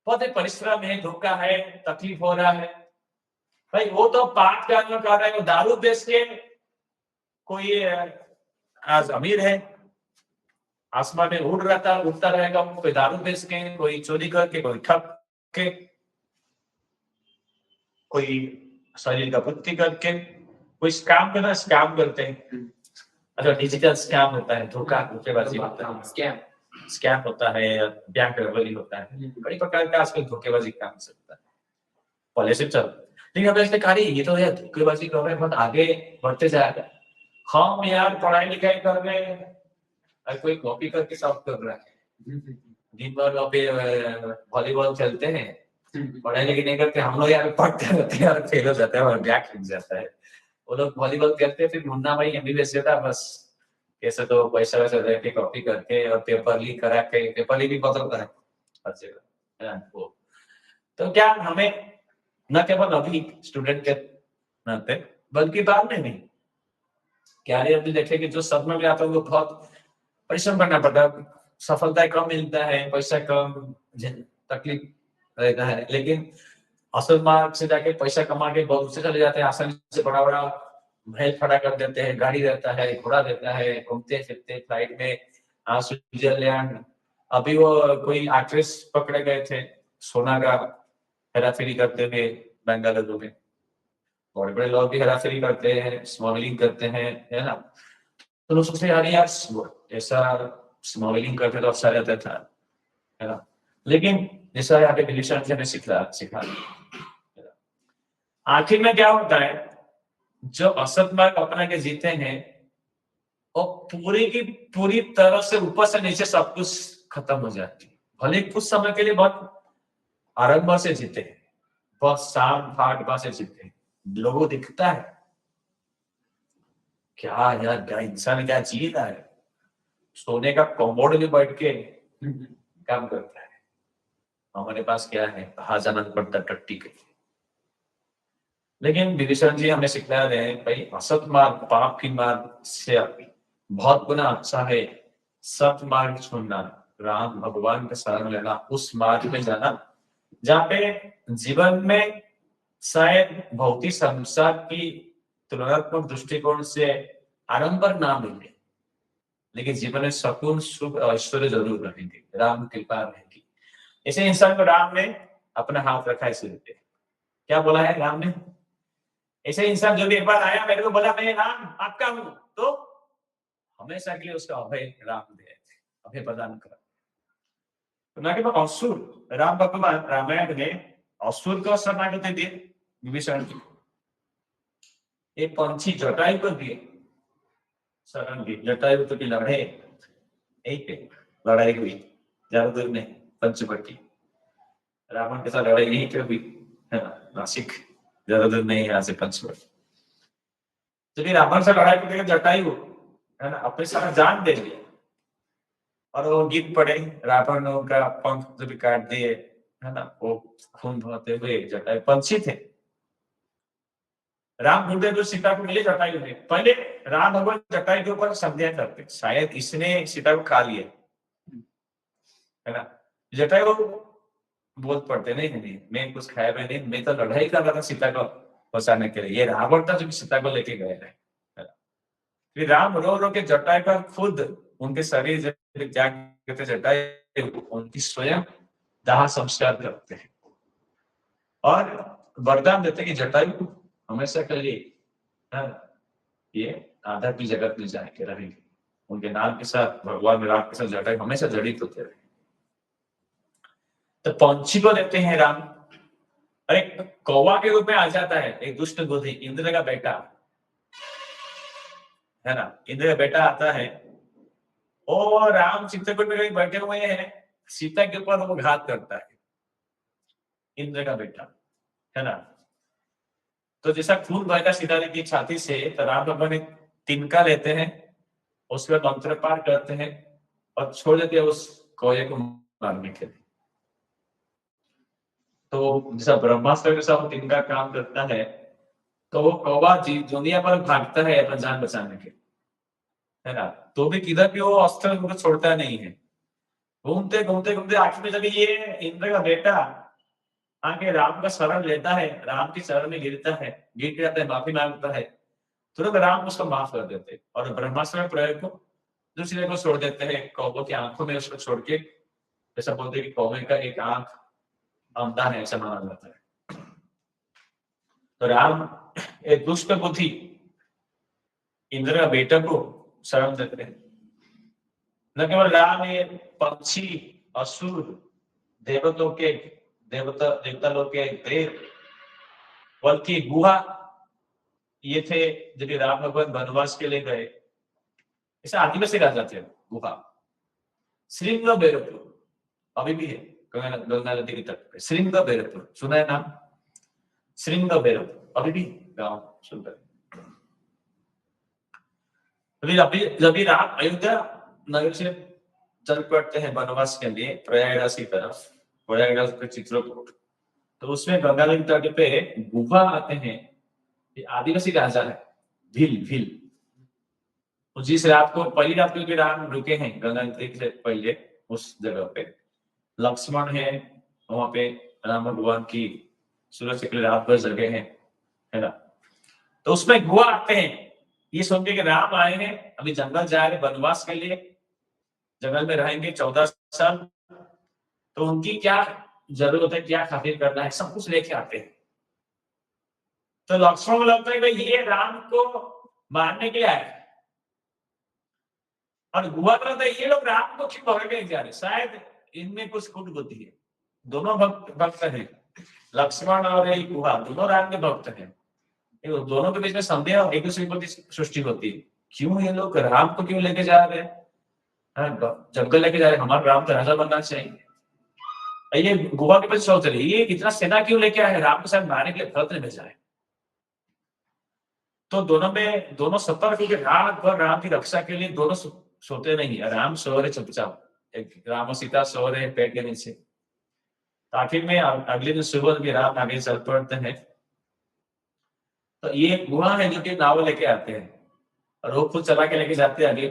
बहुत ही परिश्रम है, धोखा है, तकलीफ हो रहा है। भाई वो तो पाप कर्म कर रहा है, वो दारू बेच के कोई आज अमीर है, आसमान में उड़ता रहेगा, कोई दारू बेच के, कोई चोरी करके, कोई ठग के, कोई शरीर का वृद्धि करके, कोई स्कैम करते हैं। अच्छा, डिजिटल स्कैम होता है, धोखेबाजी होता है, स्कैम होता है, बैंक रबरी होता है, कई प्रकार का आजकल धोखेबाजी काम हो सकता है। पहले से चल, लेकिन अब ऐसे कहा ये तो यार धोखेबाजी कर रहे हैं, बहुत आगे बढ़ते जाएगा। हम यार पढ़ाई लिखाई कर रहे हैं और कोई कॉपी करके सब कर रहा है। दिन भर वॉलीबॉल खेलते हैं, पढ़ाई लिखाई नहीं करते। हम लोग यार पढ़ते रहते हैं और फेल हो जाते हैं और बैक लग जाता है। वो लोग वॉलीबॉल खेलते हैं, फिर मुन्ना भाई एमबीबीएस देता है, बस कैसे तो पैसा वैसा दे के कॉपी करके और पेपर लीक करा के, पेपर लीक भी बदलता है हर जगह, है ना वो। तो क्या हमें न केवल अभी स्टूडेंट के नाते बल्कि बाद में भी क्या अभी देखे कि जो सदमा में आता है वो बहुत परिश्रम करना पड़ता है, सफलता कम मिलता है, पैसा कम, तकलीफ रहता है, लेकिन असल मार्ग से जाके पैसा कमा के बहुत से चले जाते हैं, आसानी से बड़ा बड़ा महल खड़ा कर देते हैं, गाड़ी रहता है, घोड़ा रहता है, घूमते फिरते फ्लाइट में स्विट्जरलैंड। अभी वो कोई एक्ट्रेस पकड़े गए थे, सोना का हेराफेरी करते हुए बेंगलुरु में। बड़े बड़े लोग भी हेराफेरी करते हैं, स्मगलिंग करते हैं, है ना। तो लोग सोचते हैं यार ऐसा स्मगलिंग करते तो अच्छा रहता था, है ना। लेकिन जैसा यहाँ पे डिलीशन ने सिखा आखिर में क्या होता है, जो असत मार्ग अपना के जीते हैं और पूरी की पूरी तरह से ऊपर से नीचे सब कुछ खत्म हो जाती है। भले कुछ समय के लिए बहुत आरंभ से जीते हैं, बहुत शाम भाग से जीते हैं, लोगों को दिखता है क्या यार क्या इंसान क्या जी रहा है, सोने का कॉम्बोर्ड में बैठ के काम करता है। हमारे पास क्या है, कहा जाना पड़ता टट्टी के। लेकिन विभीषण जी हमें सिखला रहे हैं भाई, असत मार्ग पाप की मार्ग से बहुत गुना अच्छा है सत मार्ग चुनना, राम भगवान का शरण लेना, उस मार्ग में जाना जहाँ पे जीवन में शायद भौतिक संसार की तुलनात्मक दृष्टिकोण से आडंबर ना मिले, लेकिन जीवन में सुकून सुख और ऐश्वर्य जरूर रहेंगे, राम कृपा रहेगी। ऐसे इंसान को राम ने अपना हाथ रखा है सिर पे। क्या बोला है राम ने? ऐसे इंसान जो भी एक बार आया मेरे को बोला मैं राम आपका हूं, तो हमेशा के लिए उसका अभय राम दे, अभय प्रदान करा। तो ना केवल असुर, राम भगवान रामायण में असुर को शरणागति दिए विभीषण की, एक पंछी जटायु को दिए शरण दी, जटायु तो की लड़े एक लड़ाई हुई, ज्यादा दूर नहीं, पंचवटी रावण के साथ लड़ाई यहीं पे हुई, है ना, नासिक ज्यादा दूर नहीं यहाँ से पंचवटी। तो रावण से लड़ाई को जटायु, है ना, अपने सारा जान दे दिया और वो गिर पड़े, रावण का पंख जो भी काट दिए, है ना, वो खून बहाते हुए जटायु पंछी थे। राम ढूंढते तो सीता को मिले जटायु में। पहले राम भगवान जटायु के ऊपर संदेह करते, शायद इसने सीता को खा लिया, है ना। जटायु बोल पड़ते नहीं, मैं कुछ खाया मैं नहीं, मैं तो लड़ाई कर रहा था सीता को बचाने के लिए, ये रावण था जो सीता को लेके गए थे। फिर राम रो रो के जटायु पर खुद उनके शरीर त्याग करते, जटायु उनकी स्वयं दाह संस्कार करते हैं और वरदान देते कि जटायु हमेशा के लिए ये आध्यात्मिक जगत में जाएंगे, रहेंगे, उनके नाम के साथ भगवान राम के साथ जटायु हमेशा जड़ित होते रहे। तो पंछी को देते हैं राम, अरे कौवा के रूप में आ जाता है एक दुष्ट बुद्धि, इंद्र का बेटा, है ना, इंद्र का बेटा आता है और राम चित्रकूट में कहीं बैठे हुए हैं, सीता के ऊपर वो घात करता है, इंद्र का बेटा, है ना। तो जैसा खून बहता सीता की छाती से, तो राम भगवान एक तिनका लेते हैं, उसके बाद मंत्र पाठ करते हैं और छोड़ देते हैं उस कौवे को मारने के लिए। तो जैसा ब्रह्मास्त्र के साथ तिनका काम करता है, तो वो कौवा दुनिया पर भागता है अपना जान बचाने के, है ना। तो भी किधर भी वो अस्त्र उनको छोड़ता नहीं है, घूमते घूमते घूमते आखिर में जब ये इंद्र का बेटा आके राम का शरण लेता है, राम की शरण में गिरता है, गिर जाता है, माफी मांगता है, तुरंत राम उसको माफ कर देते और ब्रह्मास्त्र में प्रयोग को दूसरे को छोड़ देते हैं, कौवों की आंखों में उसको छोड़ के, जैसा बोलते हैं कि कौवे का एक आंख अंधा है, ऐसा माना जाता है। तो राम एक दुष्ट बुद्धि इंद्र का बेटा को शरण देते हैं। न केवल राम, ये पक्षी, असुर, देवताओं के देवता लोग के देव, बल्कि गुहा, ये थे जब राम भगवान वनवास के लिए गए, इसे आदिवासी राजा थे गुहा। श्रृंग भैरवपुर अभी भी है गंगा नदी के तट पे, श्रृंग भैरवपुर सुना है नाम? श्रृंग भैरवपुर अभी भी गांव सुनकर। जब राम अयोध्या नगर से चल पड़ते हैं वनवास के लिए प्रयागराज की तरफ, प्रयागराज के चित्रकूट, तो उसमें गंगा नदी तट पे गुफा आते हैं। ये आदिवासी राजा है भील। तो जिस रात को, पहली रात को राम रुके हैं गंगा नदी से पहले उस जगह पे, लक्ष्मण है वहां पे, राम भगवान की सूरज के लिए रात भर जगे हैं, है ना। तो उसमें गुहा आते हैं, ये सुन के राम आए हैं, अभी जंगल जा रहे वनवास के लिए, जंगल में रहेंगे 14 साल, तो उनकी क्या जरूरत है, क्या खातिर करना है, सब कुछ लेके आते हैं। तो लक्ष्मण को लगता है भाई ये राम को मारने के लिए आए, और गुहा करता है ये लोग राम को क्यों पकड़ के जा रहे, शायद इनमें कुछ कुट बुद्धि है। दोनों भक्त हैं, लक्ष्मण और गुहा दोनों राम के भक्त हैं। दोनों के बीच में संदेह और एक दूसरे की सृष्टि होती है, क्यों ये लोग राम को क्यों लेके जा रहे हैं, जंगल लेके जा रहे हैं, हमारा राम तो राजा बनना चाहिए। ये गुहा के पास सोच रही है इतना सेना क्यों लेके आए, राम को शायद मारने के लिए भक्त ने भेजा है। तो दोनों सतर्क क्योंकि रात भर राम की रक्षा के लिए दोनों सोते नहीं है, राम सो रहे चुपचाप, एक राम और सीता सो रहे पेड़ के नीचे। आखिर में अगले दिन सुबह भी राम आगे चल पड़ते हैं। तो ये गुहा है जो कि नाव लेके आते हैं और वो खुद चला के लेके जाते हैं अगले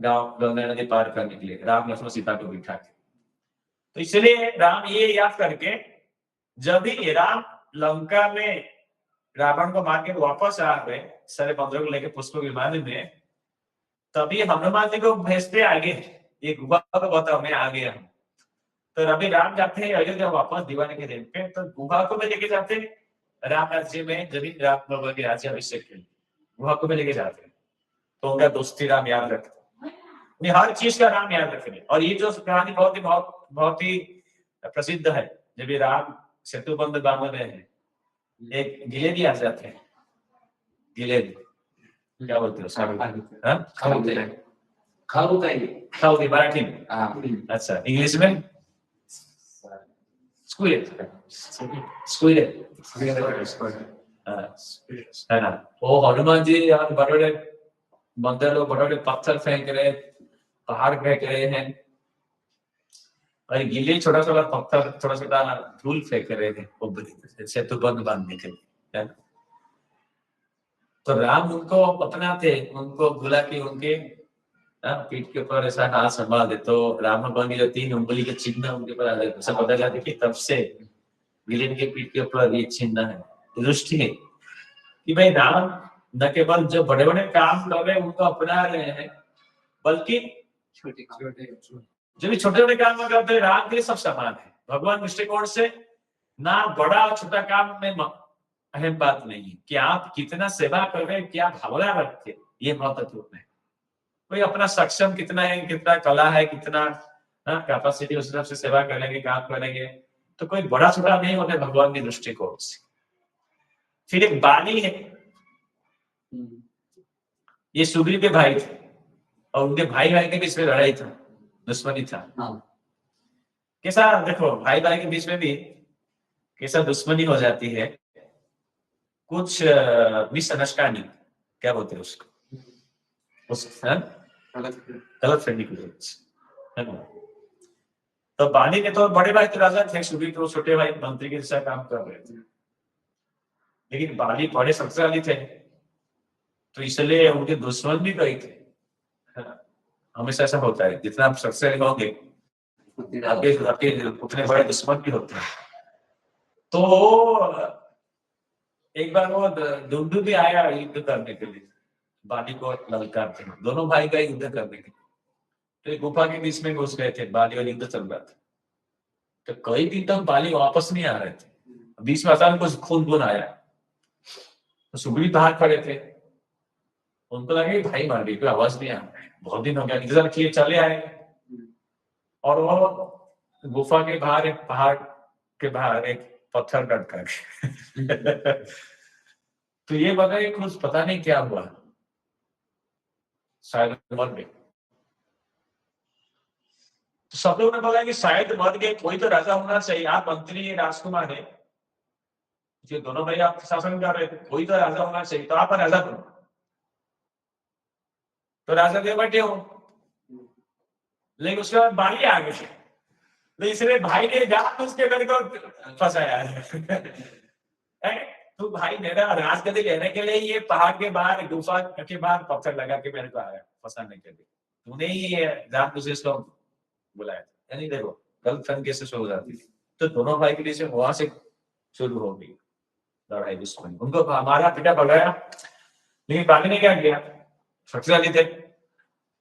गांव गंगा नदी पार करने के लिए, राम लक्ष्मण सीता को बिठा के। तो इसलिए राम ये याद करके, जब भी राम लंका में रावण को मार के वापस आ गए सारे बंदरों को लेके पुष्प विमान में, तभी हनुमान जी को भेजते आगे, ये गुहा को बताओ मैं आ गया हूँ। तो रवि राम जाते हैं अयोध्या वापस दीवाने के दिन पे, तो गुहा को भी लेके जाते हैं राम राज्य में, जब राम भगवान के राज्य अभिषेक के लिए गुहा को भी लेके जाते हैं। तो उनका दोस्ती राम याद रखते हैं, हर चीज का राम याद रखते हैं। और ये जो कहानी बहुत ही प्रसिद्ध है, जब ये राम सेतु बंध बांध रहे हैं, एक गिलेरी आ जाते हैं, गिलेरी क्या बोलते हो खाऊदी मराठी में, अच्छा इंग्लिश में है ना। वो हनुमान जी यहाँ बड़े बड़े बंदर लोग बड़े बड़े पत्थर फेंक रहे, पहाड़ फेंक रहे हैं, और गिले छोटा छोटा पत्थर, छोटा छोटा धूल फेंक रहे थे सेतु बंध बांधने के लिए। तो राम उनको अपनाते, उनको बुला के उनके पीठ के ऊपर ऐसा हाथ संभाल दे, तो राम भगवान की जो 3 उंगली के चिन्ह उनके ऊपर आ जाते, सब पता चलता कि तब से गिलेन के पीठ के ऊपर ये चिन्ह है, दृष्टि है कि भाई राम न केवल जो बड़े बड़े काम कर रहे हैं उनको अपना रहे हैं, बल्कि जो भी छोटे छोटे काम करते हैं राम के लिए सब समान है। भगवान दृष्टिकोण से ना बड़ा और छोटा काम में अहम बात नहीं है कि आप कितना सेवा कर रहे हैं, क्या भावना रखते, ये महत्वपूर्ण है। कोई अपना सक्षम कितना है, कितना कला है, कितना कैपेसिटी, उस तरफ से सेवा करेंगे, काम करेंगे, तो कोई बड़ा छोटा नहीं होता भगवान की दृष्टिकोण से। फिर एक बाली है, ये सुग्रीव के भाई थे और उनके भाई के बीच में लड़ाई था, दुश्मनी था। कैसा देखो भाई के बीच में भी कैसा दुश्मनी हो जाती है, कुछ मिसअंडरस्टैंडिंग क्या बोलते हैं उसको, गलत फहमी की है ना। तो बाली के तो बड़े भाई तो राजा थे, सुग्रीव तो छोटे भाई मंत्री के जैसा काम कर रहे थे, लेकिन बाली बड़े शक्तिशाली थे, तो इसलिए उनके दुश्मन भी कई थे। हमेशा ऐसा होता है, जितना आप शक्तिशाली होंगे आपके उतने बड़े दुश्मन भी होते हैं। तो एक बार वो दुंदु भी आया युद्ध करने के लिए, बाली को ललकारते हैं, दोनों भाई का युद्ध करने के। तो एक गुफा के बीच में घुस गए थे, बाली और युद्ध चल रहा था। तो कई दिन तक बाली वापस नहीं आ रहे थे। बीच में अचानक कुछ खून आया, तो सुग्रीव बाहर खड़े थे। उनको लगा कि भाई मार गई, कोई आवाज नहीं आ रहा है, बहुत दिन हो गया, इंतजार किए, चले आए। और वो गुफा के बाहर एक पहाड़ के बाहर एक पत्थर लटका है। तो ये बता कि कुछ पता नहीं क्या हुआ, शायद मर गए। तो सब लोगों ने बोला कि शायद मर गए, कोई तो राजा होना चाहिए, आप मंत्री राजकुमार है, जो दोनों भाई आप शासन कर रहे थे, कोई तो राजा होना चाहिए, तो आप राजा बनो। तो राजा देव बैठे हो, लेकिन उसके बाद बाली आ गए, तो इसलिए भाई ने जान उसके घर को फंसाया है। तो भाई मेरा राजगद्दी लेने के लिए ये पहाड़ के बाहर, गुफा के बाहर पत्थर लगा के मेरे को आया फंसाने के लिए, तूने ही जान तुझे इसको बुलाया था। यानी देखो गलत फहमी कैसे शुरू हो जाती थी। तो दोनों भाई के बीच में वहां से शुरू हो गई लड़ाई दुश्मनी। उनको हमारा पिता भगाया, लेकिन बाली ने क्या किया, शक्तिशाली थे,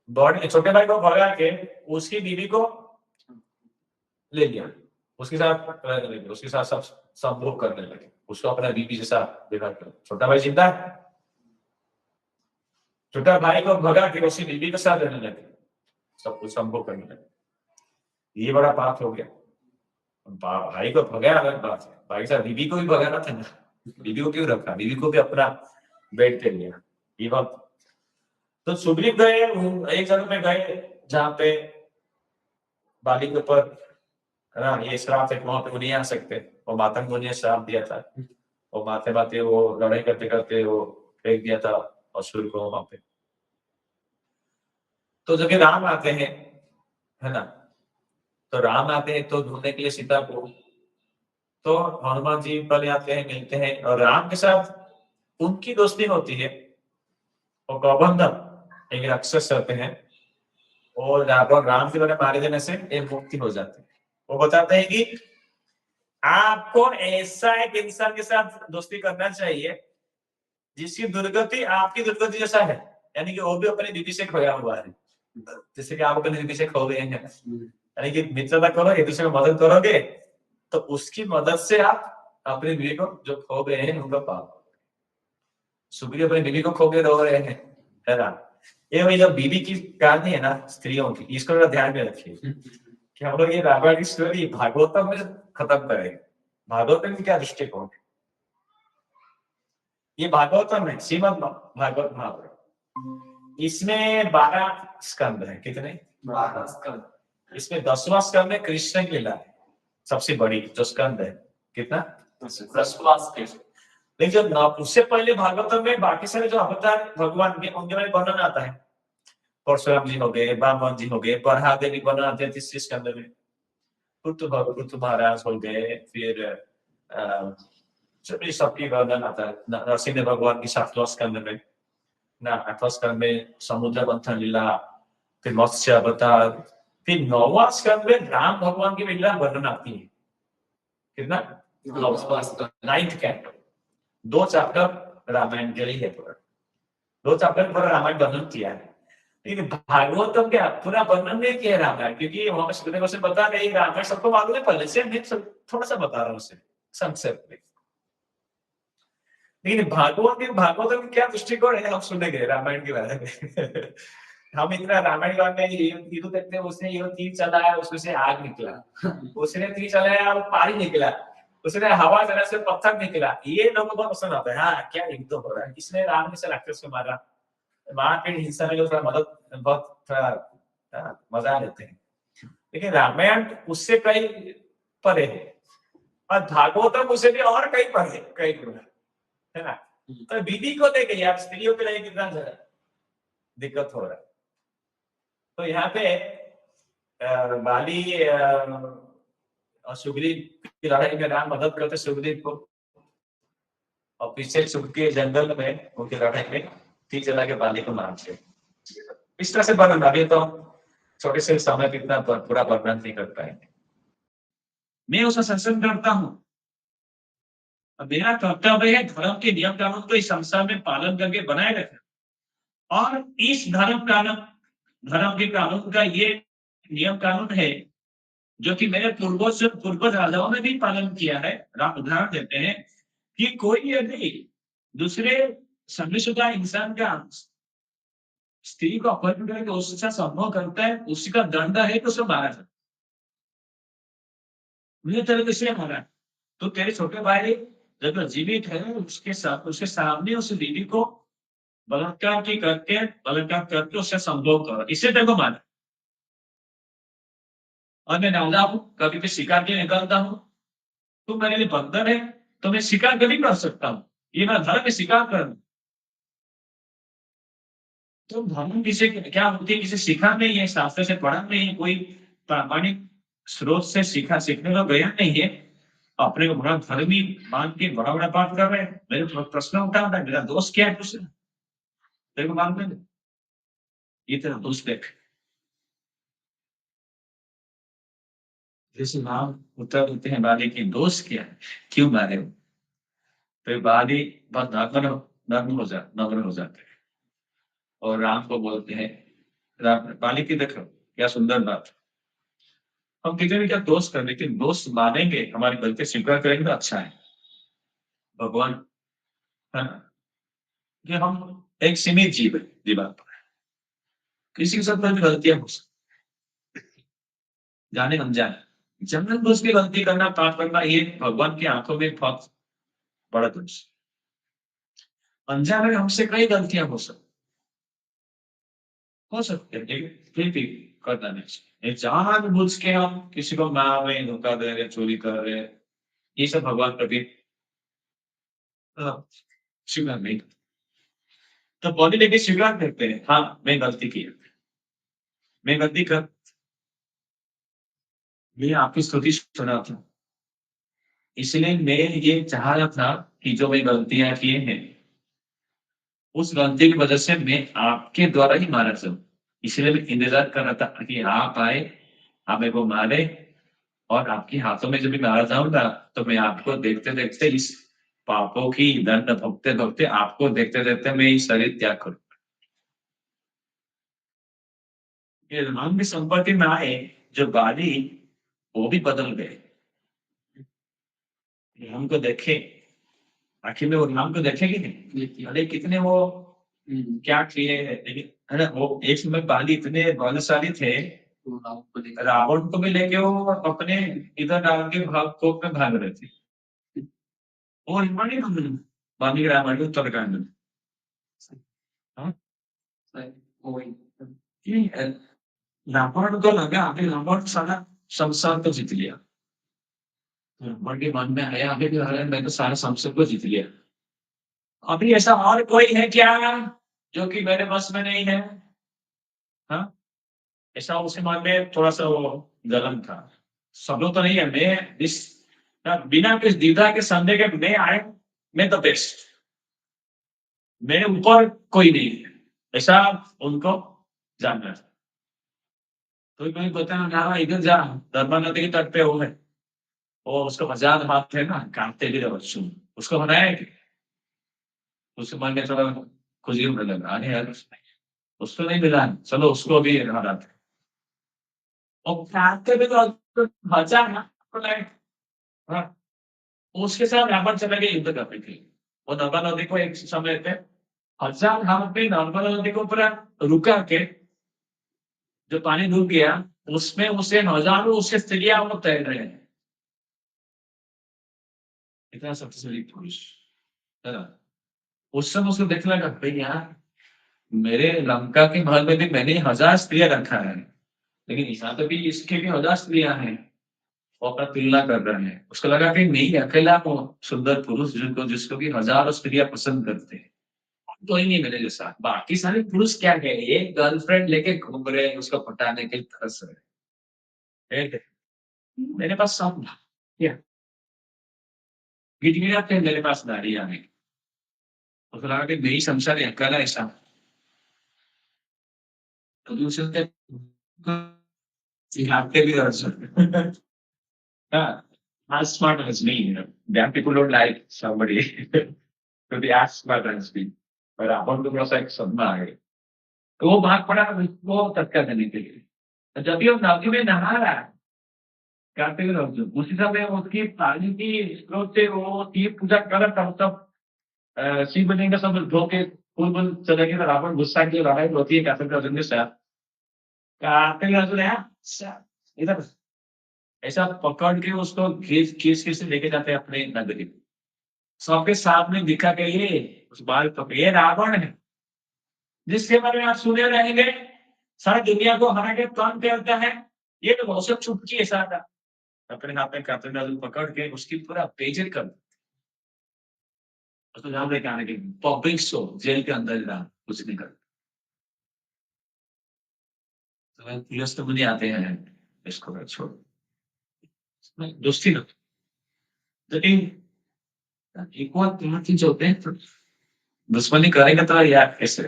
बॉडी छोटे भाई को भगा के उसकी बीवी को ले लिया, उसके साथ रहने लगे, उसके साथ सब संभोग करने लगे, उसको अपना बीवी जैसा देखा कर। छोटा भाई जिंदा है, छोटा भाई को भगा के उसकी बीवी के साथ रहने लगे, सब कुछ संभोग करने लगे। ये बड़ा पाप हो गया। भाई को भगाया अलग बात है, भाई साहब बीवी को भी भगाना था ना, बीवी को क्यों रखा, बीवी को भी अपना बेड पे लिया, ये बात। तो सुग्रीव गए एक जगह पे गए जहाँ पे बाली के ऊपर है ना ये श्राप है, वहां पे वो नहीं आ सकते, और मातंग मुनि ने श्राप दिया था, और माते माते वो लड़ाई करते करते वो फेंक दिया था असुर को वहां पे। तो जब ये राम आते हैं, है ना, तो राम आते हैं तो ढूंढने के लिए सीता को, तो हनुमान जी पहले आते हैं, मिलते हैं, और राम के साथ उनकी दोस्ती होती है, और कौबंधम एक राक्षस रहते हैं, और राम के द्वारा मारे जाने से एक मुक्ति हो जाती है। वो बताते हैं कि आपको ऐसा एक इंसान के साथ दोस्ती करना चाहिए जिसकी दुर्गति आपकी दुर्गति जैसा है, यानी कि वो भी अपनी बीवी से खोया हुआ है, जैसे कि आप अपनी बीवी से खो गए हैं, यानी कि मित्रता करो, एक दूसरे को मदद करोगे, तो उसकी मदद से आप अपनी बीवी को जो खो गए हैं उनको पाओ। सुग्रीव अपनी बीवी को खो के रो रहे हैं, है ना। ये वही जो बीवी की कहानी है ना स्त्रियों की, इसको जरा ध्यान में रखिए कि हम लोग ये रामायण की स्टोरी भागवतम में खत्म करेंगे। भागवतम की क्या दृष्टिकोण है, ये भागवतम है, श्रीमद भागवत महाभारत, इसमें 12 स्कंद है, कितने 12 स्कंद। इसमें 10वां स्कंद है कृष्ण की लीला है, सबसे बड़ी जो स्कंद है, कितना 10वां स्कंद। लेकिन जब उससे पहले भागवतम में बाकी सारे जो अवतार भगवान के उनके बारे में वर्णन आता है, परशुराम जी हो गए, वामन जी हो गए, बरहा देवी वर्णन आते हैं 30 स्कंद में, पृथु महाराज हो गए, फिर सबकी वर्णन आता है, नरसिंह भगवान की 7वां स्कंद में ना, 8वां स्कंद में समुद्र मंथन लीला, फिर मत्स्य अवतार, फिर 9वां स्कंद में राम भगवान की लीला वर्णन आती है, कितना 9th कैंटो, 2 चैप्टर रामायण के लिए है पूरा, 2 चैप्टर पूरा रामायण वर्णन किया है। लेकिन भागवतम क्या पूरा वर्णन नहीं किया रामायण, क्योंकि वहां पे सुनने को से बता नहीं, रामायण सबको मालूम है पहले से, मैं थोड़ा सा बता रहा हूँ उसे संक्षेप में। लेकिन भागवतम की क्या दृष्टिकोण है, हम सुनेंगे रामायण के बारे में। हम इतना रामायण में हीरो देखते हैं, उसने ये तीर चलाया उसमें से आग निकला, उसने तीर चलाया वो पानी निकला, उसने हवा चला से पत्थर निकला, ये लोगों को बहुत पसंद आता है। हाँ क्या युद्ध हो रहा है, इसने राम ने से राक्षस को मारा, मारपीट हिंसा में थोड़ा मदद बहुत थोड़ा मजा लेते हैं। लेकिन रामायण उससे कई परे है, और भागवतम उससे भी और कई परे, कई गुना, है ना। तो बीवी को देखे यार, स्त्रियों के लिए कितना दिक्कत हो रहा है। तो यहाँ पे बाली और सुग्रीव की लड़ाई में राम मदद करते सुग्रीव को, और पीछे छुप के जंगल में उनकी लड़ाई में तीर चला के बाली को मारते। इस तरह से वर्णन, अभी तो छोटे से समय में इतना पूरा वर्णन नहीं कर पाएंगे। मैं उसका शासन करता हूँ, मेरा कर्तव्य है धर्म के नियम कानून को इस संसार में पालन करके बनाए रखना, और इस धर्म के कानून का ये नियम कानून है जो कि मेरे पूर्वज राजाओं ने भी पालन किया है। राम उदाहरण देते हैं कि कोई यदि दूसरे शादीशुदा इंसान का स्त्री को अपहरण करके उसके साथ संभोग करता है, उसी का दंड है तो उसे मारा जाता है। मुझे तेरे को इसलिए मारा है। तो तेरे छोटे भाई जब वो जीवित है उसके सामने उस बीवी को बलात्कार करके उससे संभोग करो, इससे तेरे को मारा। और मैं राजा हूँ, कभी भी शिकार के लिए निकलता हूँ, तुम मेरे लिए बंधन है, तो मैं शिकार कभी कर सकता हूँ। ये मेरा धर्म है शिकार करना। तो धर्म किसी क्या होती है, किसी सीखा नहीं है, शास्त्र से पढ़ा नहीं है, कोई प्रामाणिक स्रोत से सीखने को गया नहीं है। अपने को बड़ा धर्मी मान के बड़ा बड़ा पाठ कर रहे हैं। मेरे प्रश्न उठा होता है, मेरा दोस्त क्या है तुझसे, तेरे को मालूम है ये तेरा दोस्त है। जैसे नाम उत्तर देते हैं बाली की दोस्त क्या है, क्यों मारे हो, तो बाली बहुत नग्न हो जाते हैं और राम को बोलते हैं, राम बाली की देखो क्या सुंदर बात। हम किसी भी क्या दोस्त कर, लेकिन दोस्त मानेंगे, हमारी गलती स्वीकार करेंगे तो अच्छा है। भगवान है ना, कि हम एक सीमित जीव है जीवन पर, किसी के साथ कोई भी गलतियां हो सकती, जाने अनजाने जानबूझ के गलती करना, पाप करना, ये भगवान की आंखों में बहुत बड़ा दोष। अनजाने में हमसे कई गलतियां हो सकते हैं, लेकिन फिर भी करना नहीं चाहिए। जानबूझ के हम किसी को मार रहे, धोखा दे रहे, चोरी कर रहे, ये सब भगवान कभी अ, स्वीकार नहीं करते। तो बॉडी लेके स्वीकार करते हैं, हाँ मैं गलती की है, मैं गलती कर, मैं आपकी स्तुति सुना था, इसलिए मैं ये चाह रहा था कि जो मैं गलतियां किए हैं, उस गलती की वजह से मैं आपके द्वारा ही मारा जाऊं। इसलिए मैं इंतजार कर रहा था कि आप आए, आप मेरे को मारे, और आपके हाथों में जब भी मारा जाऊंगा तो मैं आपको देखते देखते इस पापों की दंड भोगते भोगते आपको देखते देखते मैं इस शरीर त्याग करूं। ये राम की संपत्ति में आए जो बाली, वो भी बदल गए। राम को देखे, आखिर में वो राम को देखेगी नहीं, अरे कितने वो क्या किए हैं, लेकिन है ना, वो एक समय बाली इतने बलशाली थे, रावण को भी लेके वो अपने इधर डाल के भाग कोप में भाग रहे थे। और बड़ी बाली रामायण के उत्तरकांड में, हाँ, कि रावण को लगा अभी रावण सारा संसार को जीत लिया, रावण के मन में आया अभी मैं तो सारा संसार को जीत लिया, अभी ऐसा और कोई है क्या जो कि मेरे बस में नहीं है। हाँ, ऐसा उसके मन में थोड़ा सा वो जलन था, सब लोग तो नहीं है, मैं इस बिना किस द्विधा के संदेह के मैं आए, मैं द बेस्ट, मेरे ऊपर कोई नहीं है, ऐसा उनको जानना था। तो कोई बताया ना इधर जा, धर्मा नदी के तट पे वो है, वो उसको हजार हाथ थे ना, कांपते भी रहो सुन, उसको बनाया है कि उसके मन में थोड़ा खुशी होने लगा, अरे यार उसको नहीं मिला है, चलो उसको भी हरा दे। और कांपते भी तो हजार हाथ बनाए। हाँ, उसके साथ रावण चले गए युद्ध करने के लिए। वो नर्मदा नदी को एक समय पे हजार हाथ पे नर्मदा नदी को पूरा रुका के, जो पानी डूब गया उसमें उसे हजारों उसके स्त्रियां वो तैर रहे हैं, इतना शक्तिशाली पुरुष है ना। उस समय उसको देखने लगा भाई यार, मेरे लंका के महल में भी मैंने हजार स्त्रियां रखा है, लेकिन यहाँ पे भी इसके भी हजार स्त्रियां हैं। वो अपना तुलना कर रहे हैं, उसको लगा कि नहीं अकेला वो सुंदर पुरुष जिसको भी हजारों स्त्रियां पसंद करते हैं, कोई नहीं मेरे जैसा, बाकी सारे पुरुष क्या है, एक गर्लफ्रेंड लेके घूम रहे हैं, उसको पटाने के लिए तरस रहे हैं, मेरे पास सब था क्या, गिड़गिड़ाते हैं मेरे पास नारियां हैं, उसको लगा कि नहीं संसार है, अकेला ऐसा। तो दूसरे चिढ़ाते भी रह yeah, as smart as me. You know, damn people don't like somebody to be as smart as me. But I want to was like some तो वो भाग पड़ा उसको सत्कार करने के लिए। तो जब भी वो नदी में नहा रहा है कार्तिक अर्जुन, उसी समय उसकी पानी की स्रोत से वो शिव पूजा कर रहा था, सब शिवलिंग का सब धो के फूल वूल चले गए, रावण गुस्सा की लड़ाई होती है कार्तिक अर्जुन के साथ। कार्तिक अर्जुन है इधर ऐसा पकड़ के उसको खींच खींच खींच लेके जाते हैं अपने नगरी में। सबके सामने दिखा के ये उस बाल पकड़, ये रावण है जिसके बारे में आप सुने रहेंगे, सारी दुनिया को हरा के कौन करता है, ये तो बहुत सब चुटकी ऐसा था। अपने हाथ में कार्तिक अर्जुन पकड़ के उसकी पूरा बेइज्जत कर, उसको जान लेके आने के पब्लिक शो जेल के अंदर डाल, कुछ नहीं कर। तो पुलिस तो मुझे आते हैं इसको छोड़, दोस्ती ना, लेकिन एक बार तीन चीज होते हैं तो दुश्मनी करेगा तो यार कैसे।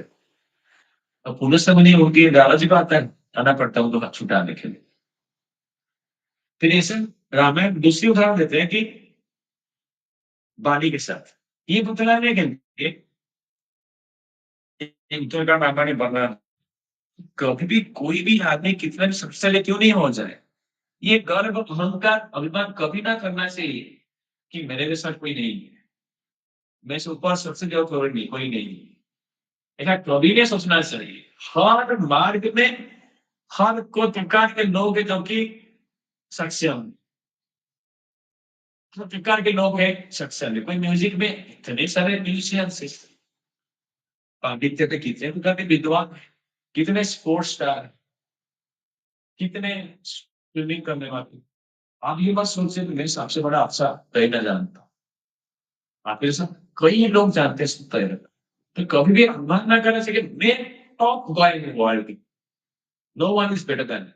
अब पुलिस तो मुझे उनकी दादाजी को आता है, आना पड़ता है उनको छुटाने के लिए। फिर ऐसे रामायण दूसरी उदाहरण देते हैं कि बाली के साथ ये बतलाने के लिए उत्तरकांड रामायण बना, कभी भी कोई भी आदमी कितना भी शक्तिशाली क्यों नहीं हो जाए, ये गर्व अहंकार अभिमान कभी ना करना चाहिए कि मेरे के साथ कोई नहीं है, मैं से ऊपर सबसे जो कोई नहीं है, ऐसा कभी नहीं सोचना चाहिए। हर मार्ग में हर को प्रकार के लोग हैं जो कि सक्षम, हर प्रकार के लोग हैं सक्षम है। कोई म्यूजिक में इतने सारे म्यूजिशियंस हैं, पांडित्य पे कितने प्रकार के विद्वान, कितने स्पोर्ट्स स्टार, कितने स्विमिंग करने वाले। आप ये बात सोचिए, तो मेरे सबसे बड़ा अच्छा तैरना जानता हूँ, आपके जैसा कई लोग जानते हैं तैरना, तो कभी भी अभिमान ना करना चाहिए मैं टॉप बॉय इन वर्ल्ड की, no one is better than.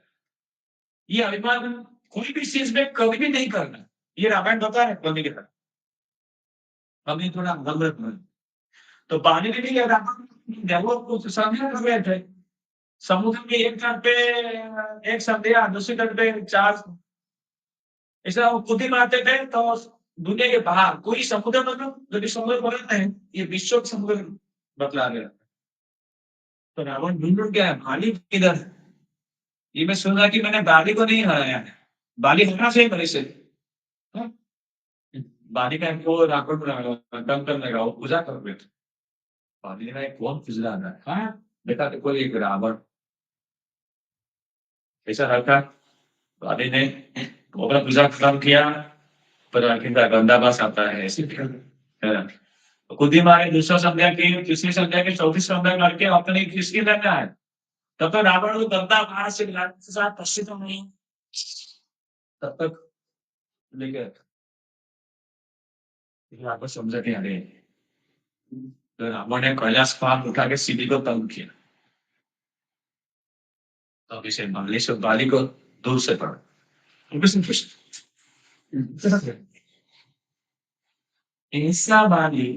ये अभिमान कोई भी चीज में कभी भी नहीं करना, ये रामायण बता है कभी के साथ कभी थोड़ा नम्र बने। तो पानी में भी ये रामायण डेवलप कुछ समझ कर रहे थे, समुद्र में एक तट पे एक संध्या, दूसरी तट पे चार, ऐसा वो खुद ही मारते थे। तो दुनिया के बाहर कोई समुद्र मतलब जो भी समुद्र बनाते हैं, ये विश्व के समुद्र बतला रहे हैं। तो रावण ढूंढ गया है बाली किधर है? ये मैं सुन रहा कि मैंने बाली को नहीं हराया है, बाली हरा से मेरे से। हाँ? बाली का को रावण कम करने का वो पूजा कर रहे थे, बाली ने कौन पूजा रहा है, हाँ देखा तो कोई एक रावण ऐसा रखा, बाली ने अपना पूजा खत्म किया, पर आखिर गंदा बस आता है ऐसे है ना। तो खुद ही मारे, दूसरा संध्या की, तीसरी संध्या की, चौथी संध्या करके अपने किसकी लेना है, तब तक रावण को गंदा बाहर से के साथ पश्चिम तो नहीं, तब तक लेके आपको समझ के आ रहे। तो रावण ने कैलाश पर्वत उठा के सीढ़ी को तंग किया, तो इसे बाली से बाली को दूर से पड़ा, ऐसा बाली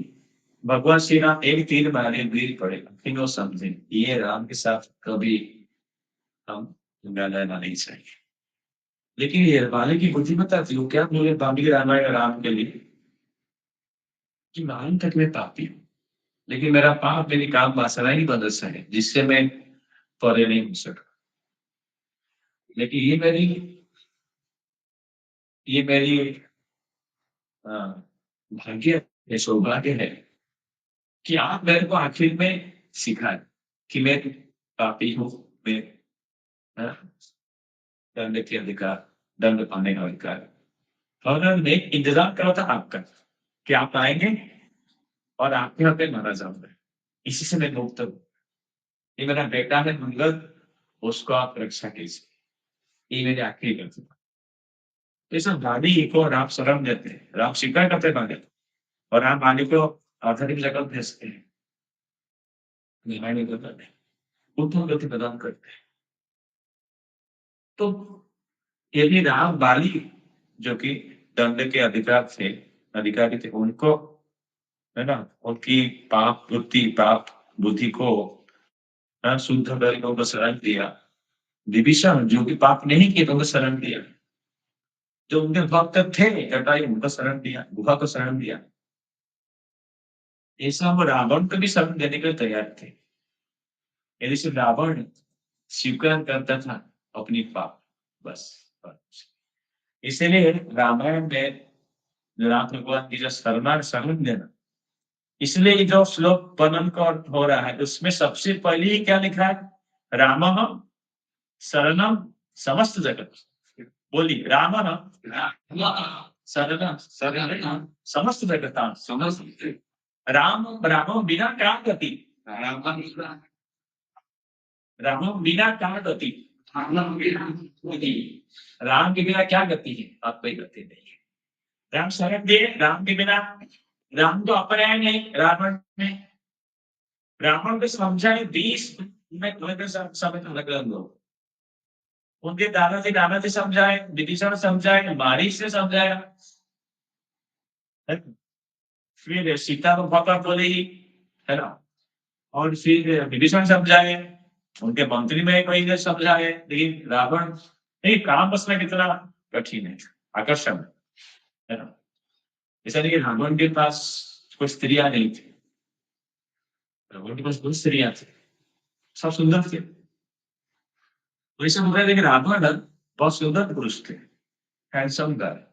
भगवान श्री राम एक तीर मारे वीर पड़े, तीनों समझे ये राम के साथ कभी हम लड़ना नहीं चाहिए। लेकिन ये बाली की बुद्धिमत्ता थी, वो क्या बोले बाली रामायण राम के लिए कि मान तक मैं पापी हूँ, लेकिन मेरा पाप मेरी काम वासना ही बदल सके जिससे मैं परे नहीं हो सका। लेकिन ये मेरी भाग्य है, सौभाग्य है कि आप मेरे को आखिर में सिखाए कि मैं पापी हूँ, मैं हाँ, दंड के अधिकार, दंड पाने का अधिकार, और मैं इंतजार कर रहा था आपका कि आप आएंगे और आपके यहाँ पे मारा जाऊंगा, इसी से मैं मुक्त हूँ। ये मेरा बेटा है मंगल, उसको आप रक्षा कीजिए, ये मेरी आखिरी गलती। ऐसा वाणी को राम शरण देते हैं, राम स्वीकार करते हैं वाणी, और राम वाणी को आधारित जगह भेजते हैं, निर्णय करते हैं, उत्तम गति प्रदान करते हैं। तो यदि राम बाली जो कि दंड के अधिकार थे, अधिकारी थे, उनको है ना, उनकी पाप बुद्धि को शुद्ध करके उनको शरण दिया। विभीषण जो कि पाप नहीं किए तो उनको शरण दिया, जो उनके भक्त थे जटायु उनको शरण दिया, गुहा को शरण दिया। ऐसा वो रावण को भी शरण देने के लिए तैयार थे, यदि से रावण स्वीकार करता था अपनी पाप, बस बस। इसीलिए रामायण में जो राम भगवान की जो शरण देना, इसलिए ये जो श्लोक वर्णन कर हो रहा है उसमें सबसे पहले ही क्या लिखा है? रामः शरणम समस्त जगत। बोलिए, रामः शरणम शरणम समस्त जगत। समस्त राम राम बिना क्या गति? राम बिना क्या गति? राम के बिना क्या गति है? आप कोई गति नहीं है। राम शरण दे, राम के बिना। राम तो अपने नहीं रावण में। रावण को समझाए 20 में तुम्हें तो समय तो लग रहा हो। उनके दादाजी समझाए, विभीषण समझाए, बारिश से समझाया, फिर सीता को पापा बोले ही, है ना? और फिर विभीषण समझाए, उनके मंत्री में कोई ने समझाए, लेकिन रावण नहीं। काम बसना कितना कठिन है, आकर्षण है ना? ऐसा नहीं कि रावण के पास कोई स्त्रियां नहीं थी, रावण के पास बहुत स्त्रियां थी, सब सुंदर थे। वैसे बोल रहे थे कि रावण बहुत सुंदर पुरुष थे, हैंडसम गाय।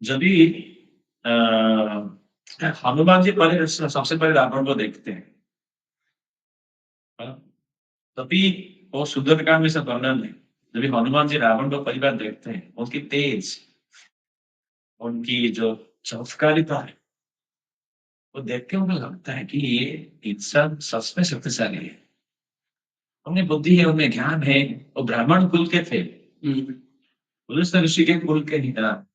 जब भी हनुमान जी पहले सबसे पहले रावण को देखते हैं, हाँ, तभी वो सुंदरकांड में सब वर्णन है। जब भी हनुमान जी रावण को पहली बार देखते हैं, उसकी तेज, उनकी जो चमत्कारिता है, वो देख के उन्हें लगता है कि ये इंसान सच में शक्तिशाली है। उनमें बुद्धि है, उनमें ज्ञान है। वो ब्राह्मण कुल के थे, पुरुष ऋषि के कुल के नहीं था।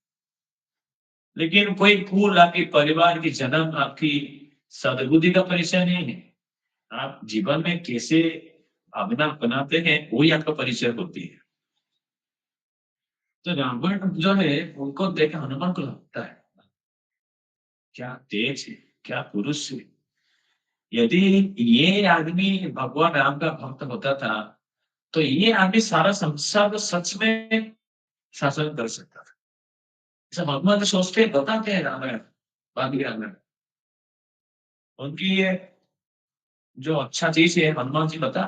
लेकिन कोई कुल आपके परिवार की जन्म आपकी सद्बुद्धि का परिचय नहीं है। आप जीवन में कैसे भावना अपनाते हैं वही आपका परिचय होती है। तो रावण जो है उनको देख हनुमान को लगता है क्या तेज है, क्या पुरुष है। यदि ये आदमी भगवान राम का भक्त होता था तो ये आदमी सारा संसार को सच में शासन कर सकता था। ऐसा भगवान सोचते बताते हैं रामायण, बाकी रामायण उनकी ये जो अच्छा चीज है हनुमान जी बता।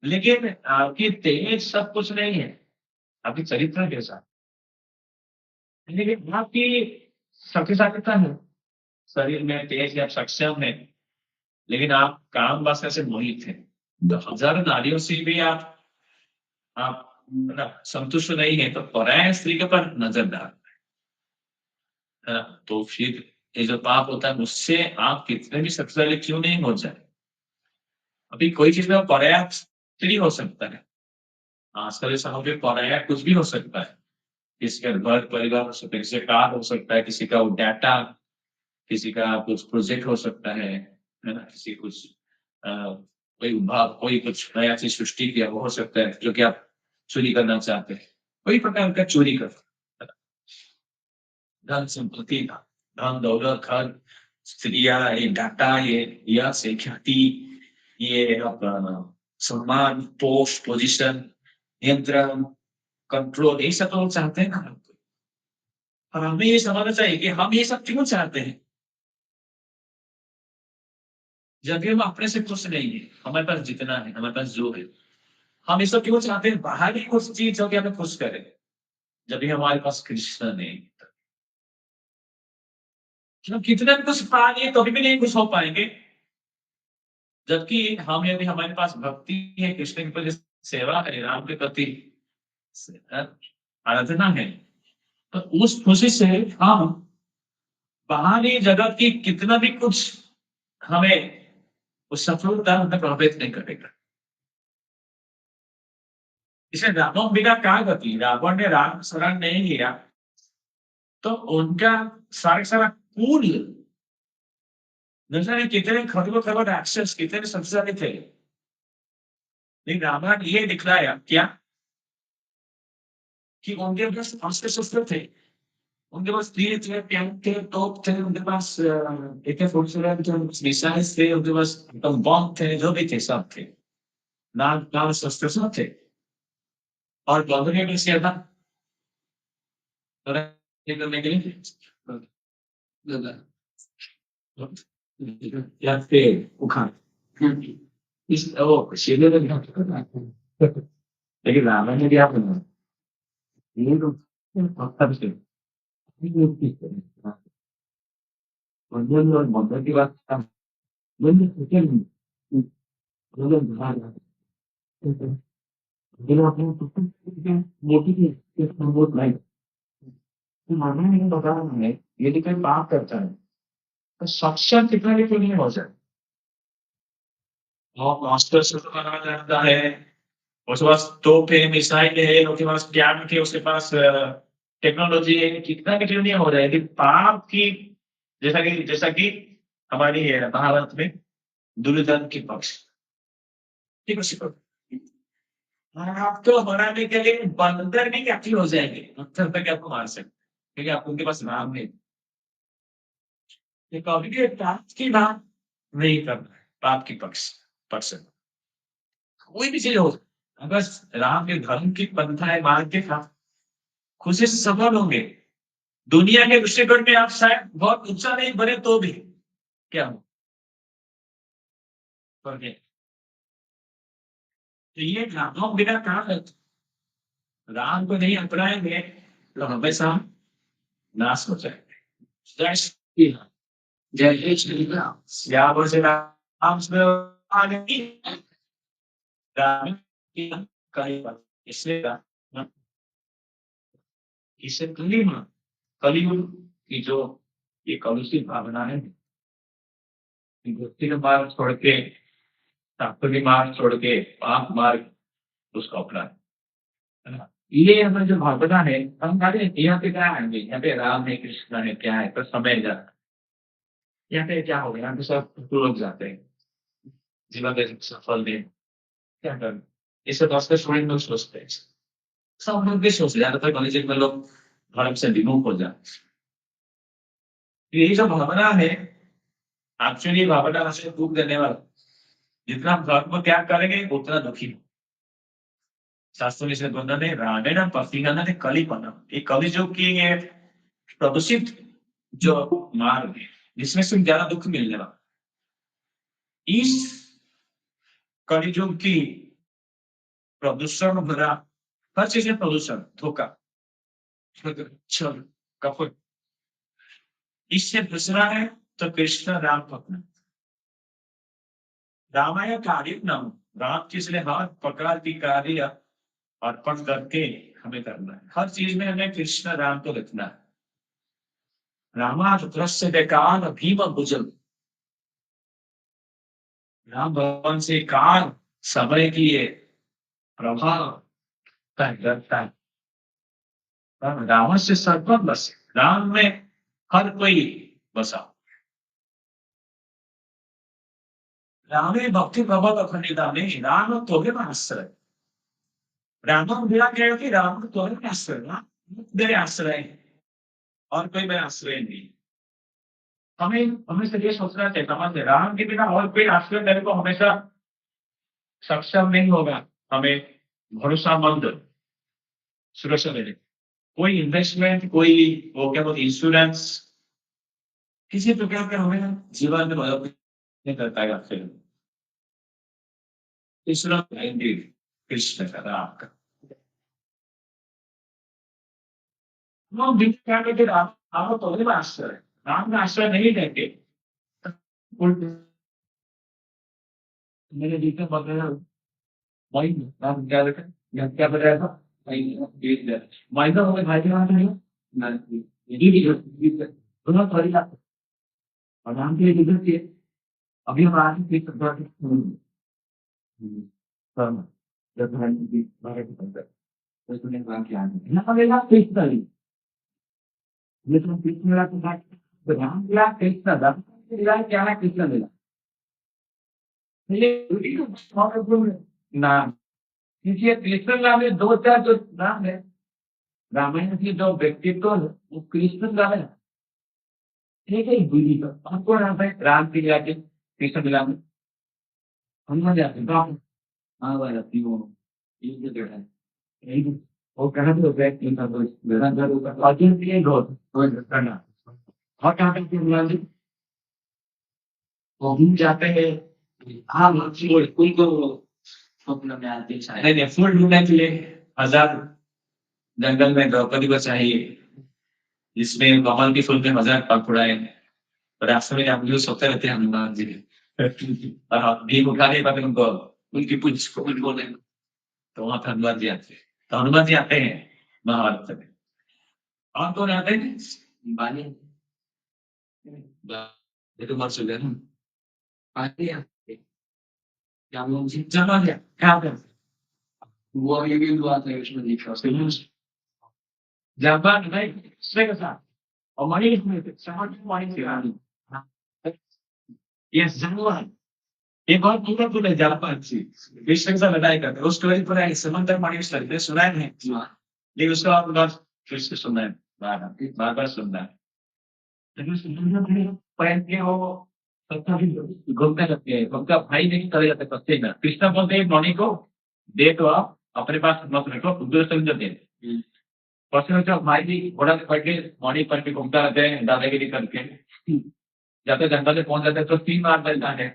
लेकिन आपकी तेज सब कुछ नहीं है, आपकी चरित्र कैसा, लेकिन आपकी शक्तिशालीता है, शरीर में तेज या सक्षम है। लेकिन आप काम वासना से मोहित हैं। तो हजारों नारियों से भी आप मतलब संतुष्ट नहीं है तो पराया स्त्री के पर नजर डाल, है ना? तो फिर ये जो पाप होता है उससे आप कितने भी शक्तिशाली क्यों नहीं हो जाए, अभी कोई चीज में पराया स्त्री हो सकता है। आजकल के समय पे पराया कुछ भी हो सकता है। किसी का घर परिवार हो सकता है, किसी का कार हो सकता है, किसी का डाटा, किसी का कुछ प्रोजेक्ट हो सकता है ना? किसी कुछ कोई भाव, कोई कुछ नया चीज सृष्टि किया वो हो सकता है जो कि आप चोरी करना चाहते हैं। कोई प्रकार का चोरी कर, धन संपत्ति, धन दौलत, घर, स्त्रियां, ये डाटा, ये यश, ये ख्याति, ये सम्मान, पोस्ट, पोजीशन, नियंत्रण, कंट्रोल, ये सब तो लोग चाहते हैं ना। और हमें ये समझना चाहिए कि हम ये सब क्यों चाहते हैं। जब भी हम अपने से खुश नहीं है, हमारे पास जितना है, हमारे पास जो है, हम ये सब क्यों चाहते हैं? बाहर ही कुछ चीज जो कि हमें खुश करे। जब भी हमारे पास कृष्ण नहीं, हम कितना भी कुछ पा लिए कभी भी नहीं खुश हो पाएंगे। जबकि हम यदि हमारे पास भक्ति है, कृष्ण के प्रति सेवा है, राम के प्रति आराधना है, तो उस खुशी से हम बाहरी जगत की कितना भी कुछ हमें उस सफलता हमें प्रभावित नहीं करेगा। इसे रावण बिना क्या गति, रावण ने राम शरण नहीं लिया तो उनका सारा कुल, न जाने कितने खरबो राक्षस, कितने शक्तिशाली थे। लेकिन रावण ये दिखलाया क्या कि उनके पास अस्त्र शस्त्र थे, उनके पास तीर थे, टैंक थे, तोप थे, उनके पास AK-47 थे, मिसाइल्स थे, उनके पास बम थे, जो भी थे सब थे, नाग शस्त्र सब थे। और बंदूकें भी शेर था करने के लिए या पेड़ उखाड़, इस वो सीधे तो नहीं होता। लेकिन रामायण में क्या बना ये तो पत्थर से मंदिर और मंदिर की बात मंदिर सोचे नहीं मंदिर बाहर लेकिन अपने मोटी की बहुत नहीं तो मानना नहीं बता रहा है यदि कोई पाप करता है तो सक्षम कितना भी क्यों नहीं हो जाए वो मास्टर से बनाना जानता है उसके पास तोप है मिसाइल है उसके पास ज्ञान के उसके पास टेक्नोलॉजी है कितना भी क्यों नहीं हो जाए यदि पाप की जैसा कि हमारी महाभारत में दुर्योधन के पक्ष ठीक है शिव आपको हराने के लिए बंदर भी काफी हो जाएंगे पत्थर तक आपको मार सकते क्योंकि आप उनके पास नाम नहीं ये कभी भी पाप की बात नहीं करना है पाप की पक्ष में। कोई भी चीज हो अगर राम के धर्म की पंथाएं मार्ग के साथ खुशी से सफल होंगे दुनिया के दृष्टिकोण में आप शायद बहुत ऊंचा नहीं बने तो भी क्या हो पर तो ये राम बिना कहा है राम को नहीं अपनाएंगे तो हमेशा नाश हो जाएंगे जय श्री राम जय श्री राम सियावर से राम से आगे राम की कही बात इसलिए इसे कलियुग की जो ये कलुषित भावना है भक्ति का मार्ग छोड़ के शास्त्र के मार्ग छोड़ के पाप मार्ग उसको अपना है ना ये हमारी जो भावना है हम हमारे यहाँ पे क्या आएंगे यहाँ पे राम है कृष्ण है क्या है तो समय जाता है यहाँ पे क्या हो गया यहाँ पे सब लोग जाते हैं जीवन में सफल नहीं क्या कर इसे तो उसके स्टूडेंट लोग सोचते हैं सब लोग भी सोच ज्यादातर कॉलेज में लोग धर्म से विमुख हो जाते यही जो भावना है एक्चुअली भावना से दुख देने वाला जितना हम धर्म को त्याग करेंगे उतना दुखी शास्त्रों में से वर्णन है रामायण पसीना ने कलिपना ये कलिजुग की ये प्रदूषित जो मार्ग है जिसमें से ज्यादा दुख मिलने वाला इस कलिजुग की प्रदूषण भरा हर चीज में प्रदूषण धोखा छल कपट इससे बचना है तो कृष्ण राम को अपना रामायण कार्य नाम राम की इसलिए हर प्रकार की कार्य अर्पण करके हमें करना है हर चीज में हमें कृष्ण राम को रखना है रामाद्रस्य बेकार भीम भुजल राम भगवान से काल समय की ये प्रभाव तय करता है राम से सर्वम बस राम में हर कोई बसा रामे भक्ति प्रभाव अखंडिता में राम तोगे में आश्रय राम बिना कह कि राम तोगे में आश्रय राम मेरे आश्रय है, और कोई मेरा आश्रय नहीं हमें हमेशा ये सोचना चाहिए समझ राम के बिना और कोई आश्रय देने को हमेशा सक्षम नहीं होगा हमें भरोसामंद सुरक्षा देने कोई इन्वेस्टमेंट कोई वो क्या बोलते इंश्योरेंस किसी प्रकार का हमें जीवन में मदद नहीं कर पाएगा फिर इंश्योरेंस कृष्ण का राम का वो बिना कहने के राम आपको तो भी आश्रय राम का आश्रय नहीं देंगे मेरे जीते बदल वही राम क्या देखा या क्या बताया था माइनर हो गए भाई के वहां नहीं ये भी दोनों सॉरी और नाम के लिए किधर से अभी हम आज की सभा के जब हम भारत के अंदर तो सुने नाम क्या है ना हमें ना कृष्ण ये तो कृष्ण मेरा तो बात तो राम मिला कृष्ण राम मिला क्या है कृष्ण मिला ये महत्वपूर्ण नाम क्योंकि कृष्ण नाम में दो चार जो नाम है रामायण की जो व्यक्तित्व है वो कृष्ण नाम है ठीक है बुद्धि का हमको नाम है राम की जाके कृष्ण मिला में हम जाते हैं हाँ भाई अपनी वो ये जो जगह है यही वो कहाँ पे होता है कि सब मेरा घर होता है अर्जुन के लिए घोर तो करना और कहाँ पे मिला जी वो भी जाते हैं हाँ फूल फूल को स्वप्न में आते हैं शायद। नहीं नहीं, फूल ढूंढने के लिए हजार जंगल में द्रौपदी को चाहिए, जिसमें कमल के फूल में हजार पग उड़ाए, रास्ते में हम लोग सोते रहते हैं हनुमान जी और हम भीख उठा नहीं पाते उनको, उनकी पूंछ को कुछ बोले तो वहां पे हनुमान जी आते हैं। तो हनुमान जी आते हैं महाभारत में। और कौन आते हैं? बाली ये तो मर चुके हैं। बाली आते हैं। क्या बोल जी? चलो क्या क्या पे? वो ये भी हुआ था उसमें लिखा उसके जापान नहीं, इसमें का और मणि इसमें थे, समझ मणि से आनी। यस जापान, ये बहुत पूरा पूरा जापान से विश्व के साथ लड़ाई करते हैं। उस स्टोरी पर है समंदर मणि से लड़ते हैं, सुना है नहीं? लेकिन उसका आप बार फिर से सुनना है, बार बार सुनना है। लेकिन सुनना नहीं पहन के वो सबका भी घूमते रहते हैं, उनका भाई नहीं करे जाते पत्ते ना। कृष्णा बोलते हैं मणि को दे तो आप अपने पास मत रखो, दूसरे समझ दे। पर्सनल का भाई भी घोड़ा पे बैठ के मॉर्निंग पर के घूमता रहता है दादागिरी करके। जब तक जंगल में पहुंच जाते हैं तो तीन मार मिलता है,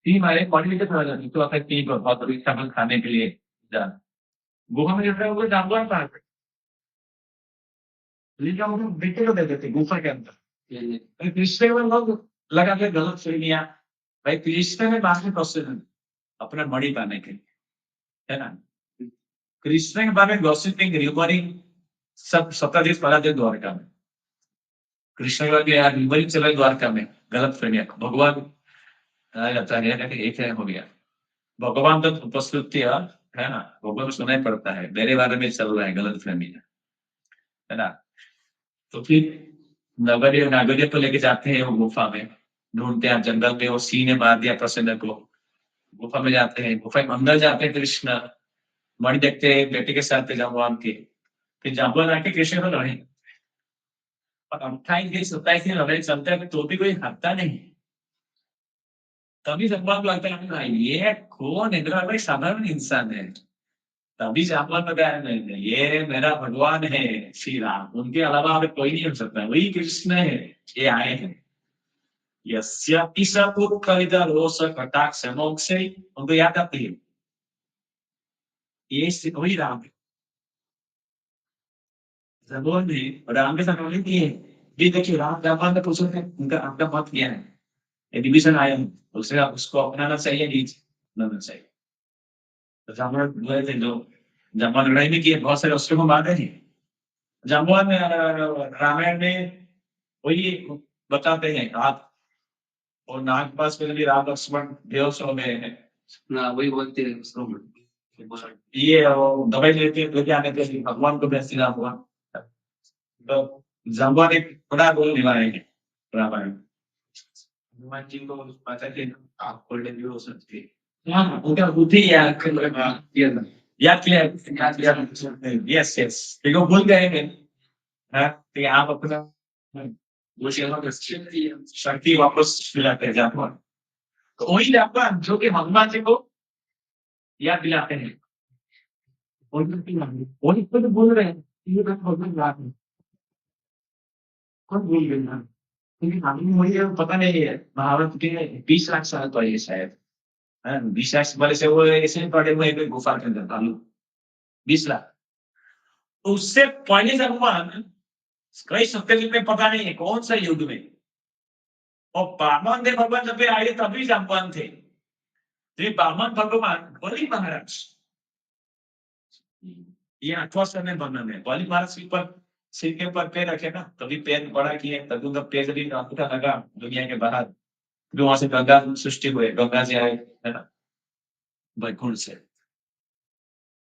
तीन मारे मॉर्निंग के थोड़ा जाती तो आता है तीन को बहुत बड़ी सामान खाने के लिए जा गुफा में जाता है वो जानवर था, लेकिन हम लोग बेटे को दे देते गुफा के अंदर। कृष्ण में लोग लगा के गलत फहमियां, भाई कृष्ण में बात में प्रोसेस अपना मणि पाने के लिए, है ना? कृष्ण के बारे में गॉसिपिंग रिमोरिंग सब 17 दिन पड़ा थे द्वारका में। कृष्ण का यार रिमोरिंग चला द्वारका में, गलत फहमियां भगवान जाता है कि एक है हो गया। भगवान तो उपस्थिति है ना, भगवान को सुना ही पड़ता है, मेरे बारे में चल रहा है गलत फहमी, है ना? तो फिर नगरीय नागरिक को लेके जाते हैं वो गुफा में, ढूंढते हैं जंगल में, वो सिंह ने मार दिया प्रसन्न को। गुफा में जाते हैं, गुफा में अंदर जाते हैं, कृष्ण मणि देखते हैं बेटे के साथ जाम्बवान के। फिर जाम्बवान आके कृष्ण को लड़े और 28 दिन 27 दिन लड़ाई चलते हैं तो भी कोई हटता नहीं। तभी जाम्बवान को लगता है भाई ये कौन है, मेरा भाई साधारण इंसान है। तभी जाम्बवान को बताया नहीं, ये मेरा भगवान है श्री राम, उनके अलावा और कोई नहीं हो सकता, वही कृष्ण है, ये आए हैं। यस्य ईशपुत्कलित रोष कटाक्ष मोक्षे, उनको याद आती है ये वही राम है। भगवान ने राम के साथ उन्होंने किए। ये देखिए राम जापान में पूछो थे उनका आपका मत क्या है, ये डिवीजन आया है, उसे उसको अपनाना चाहिए नहीं अपनाना चाहिए। तो जामुन हुए थे जो जामुन लड़ाई में किए, बहुत सारे उसके को मारे थे। जामुन रामायण में वही बताते हैं आप, और नाग पास में भी राम लक्ष्मण बेहोश हो गए हैं। ना वही बोलते हैं उसको। ये दवाई लेके आने थे भगवान को बेसी राम हुआ। तो जामुन एक बड़ा रोल निभाएंगे रामायण। हनुमान जी को पता कि आप गोल्डन भी हो सकती है। हाँ, उनका बुद्धि याद किया यस यस, लेकिन वो भूल गए हैं। हाँ, तो आप अपना वो शक्ति वापस दिलाते हैं जापान। तो वही जापान जो कि हनुमान जी को याद दिलाते हैं, वही खुद बोल रहे हैं ये बात बहुत बात है, खुद भूल गए ना। क्योंकि हमें मुझे पता नहीं है महाभारत के 20 लाख साल पहले शायद, है 20 लाख पहले से वो ऐसे ही पड़े हुए हैं गुफा के अंदर भालू, 20 लाख। तो उससे पहले जापान कई सत्य में पता नहीं है कौन सा युग में, और बामन देव भगवान जब आए तभी जापान थे। तो बामन भगवान बलि महाराज, ये 8वां में वर्णन है, बलि महाराज के ऊपर सिर के ऊपर पैर रखे ना, तभी पैर बड़ा किए, तभी उनका पैर भी अंगूठा लगा दुनिया के बाहर। फिर वहां से गंगा सृष्टि हुए, गंगा जी आए, है ना, वैकुंठ से।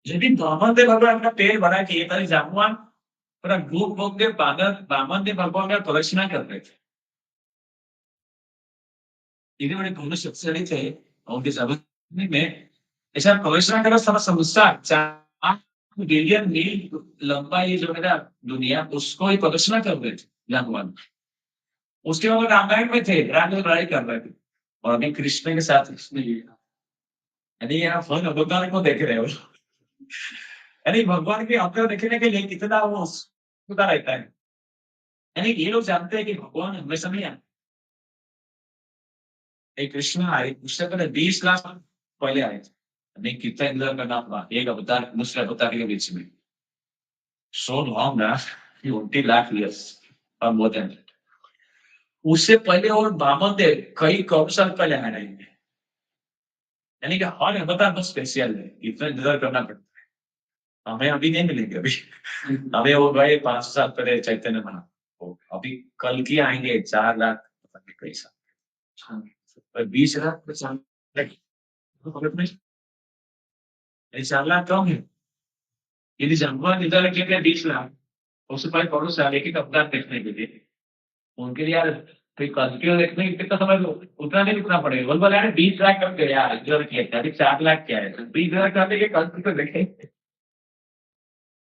लेकिन बामन देव भगवान का पैर बड़ा किए तभी जामुआन पूरा ग्रुप होकर के बामन देव भगवान का प्रदक्षिणा कर रहे थे। इन्होंने दोनों शक्तिशाली थे और उनके जमाने में ऐसा प्रदक्षिणा करा सारा संसार 4 बिलियन मील लंबा ये जो है ना दुनिया, उसको ही प्रदक्षिणा कर रहे थे जामुआन। उसके बाद रामायण में थे, राम लड़ाई कर रहे थे, और अभी कृष्ण के साथ इसमें यानी आप भगवान को देख रहे हो, यानी भगवान के अवतार देखने के लिए कितना वो उत्सुकता रहता है। यानी ये लोग जानते हैं कि भगवान हमेशा नहीं आते, एक कृष्ण आए, उससे पहले 20 लाख पहले आए थे। नहीं, कितना इंतजार करना पड़ा एक अवतार दूसरे अवतार के बीच में। सो लॉन्ग ना, 20 लाख ईयर्स और मोर देन। उससे पहले और बामन देव कई करोड़ साल पहले आ रहे हैं। यानी कि हर अवतार बहुत स्पेशल है, इतना इंतजार करना पड़ता है। हमें अभी नहीं मिलेंगे अभी। हमें वो गए 5 साल पहले चैतन्य महाप्रभु, अभी कल की आएंगे 4 लाख पता नहीं कैसा, और 20 लाख तो 4 लाख कम है। यदि जंगल इधर के 20 लाख, उससे पहले करोड़ साल एक ही अवतार देखने के लिए, उनके लिए यार कोई कल्पियों देखने के कितना समय उतना नहीं रुकना पड़ेगा। बोल यार 20 लाख कम गया यार, इधर किया अभी 4 लाख क्या है, 20 लाख कहते कि कल्प तो देखे।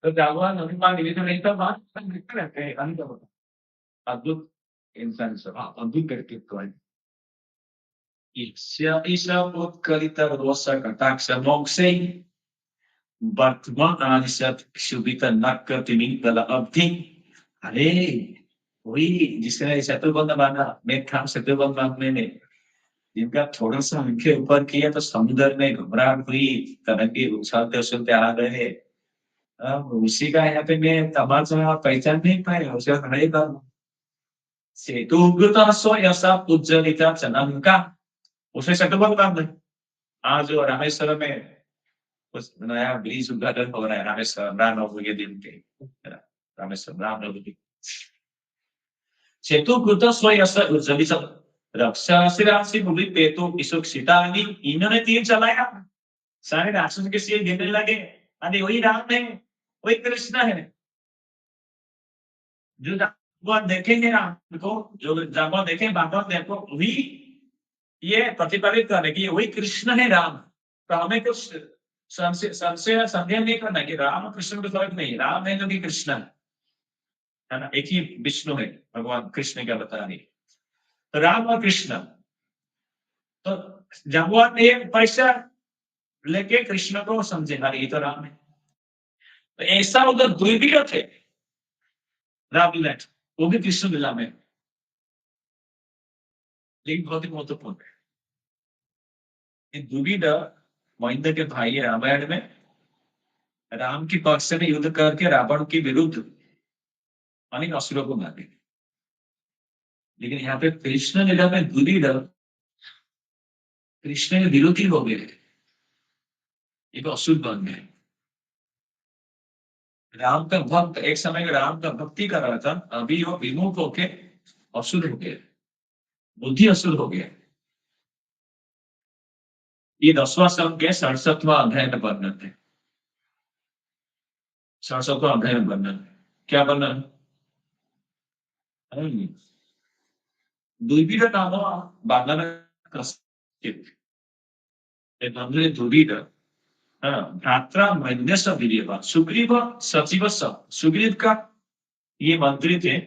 तो जागवान अभिमान ये तो नहीं था, बात लिखते रहते हैं, अंत होता अद्भुत इंसान सब, हाँ, अद्भुत व्यक्तित्व है। Isya वर्तमान शुभित नक्कर तिमिंगल अवधि। अरे वही जिसने शत्रुबंध बांधा, मेघाम शत्रुबंध बांधने में जिनका थोड़ा सा उनके ऊपर किया तो समुद्र में घबराहट हुई, तरंगे उछलते उछलते आ गए। अब उसी का यहाँ पे मैं तमाचा पहचान नहीं पाया, उसका खड़े था। सेतु उग्रता सो ऐसा उज्जवलिता चनंका, उसने शत्रुबंध बांधा। आज जो रामेश्वरम में कुछ नया ब्रिज उद्घाटन हो रहा है, रामेश्वरम रामनवमी के दिन पे, रामेश्वरम रामनवमी। सेतु कृत स्वयं उज्जवलित रक्षा से राशि भूमि पे तो इសុक्षिता इन्होंने तीर चलाया, सारे राक्षस के सिर गिरने लगे। अरे वही राम है, वही कृष्ण है। जो जागवान देखेंगे राम को, जो जागवान देखेंगे भगवान देखो, वही ये प्रतिपादित कर रहे कि वही कृष्ण है राम। तो हमें कुछ संशय संदेह नहीं करना कि राम और कृष्ण में फर्क नहीं, राम है जो कि कृष्ण है ना, एक ही विष्णु है भगवान कृष्ण का बता रही। तो राम और कृष्ण, तो जागवान ने पैसा लेके कृष्ण को समझे, अरे ये तो राम है। तो ऐसा उधर द्वितीय थे रामलीला, वो भी कृष्ण लीला में, लेकिन बहुत ही महत्वपूर्ण है। द्विविध महेंद्र के भाई है रामायण में, राम की पक्ष में युद्ध करके रावण के विरुद्ध अनेक असुरों को मारे। लेकिन यहाँ पे कृष्ण लीला में द्विविध कृष्ण के विरोधी हो गए, एक असुर बन गए। राम का भक्त एक समय राम का भक्ति कर रहा था, अभी वो विमुख होके असुर हो गया, बुद्धि असुर हो गया। ये 10वां सर्ग के 67वां अध्याय में वर्णन है। 67वां अध्याय में वर्णन, क्या वर्णन? दुर्बीर नाम बांधन कश्चित्, दुर्बीर भ्रात्रा मन्यस वीर्यवान सुग्रीव सचिव सुग्रीव का ये मंत्री थे,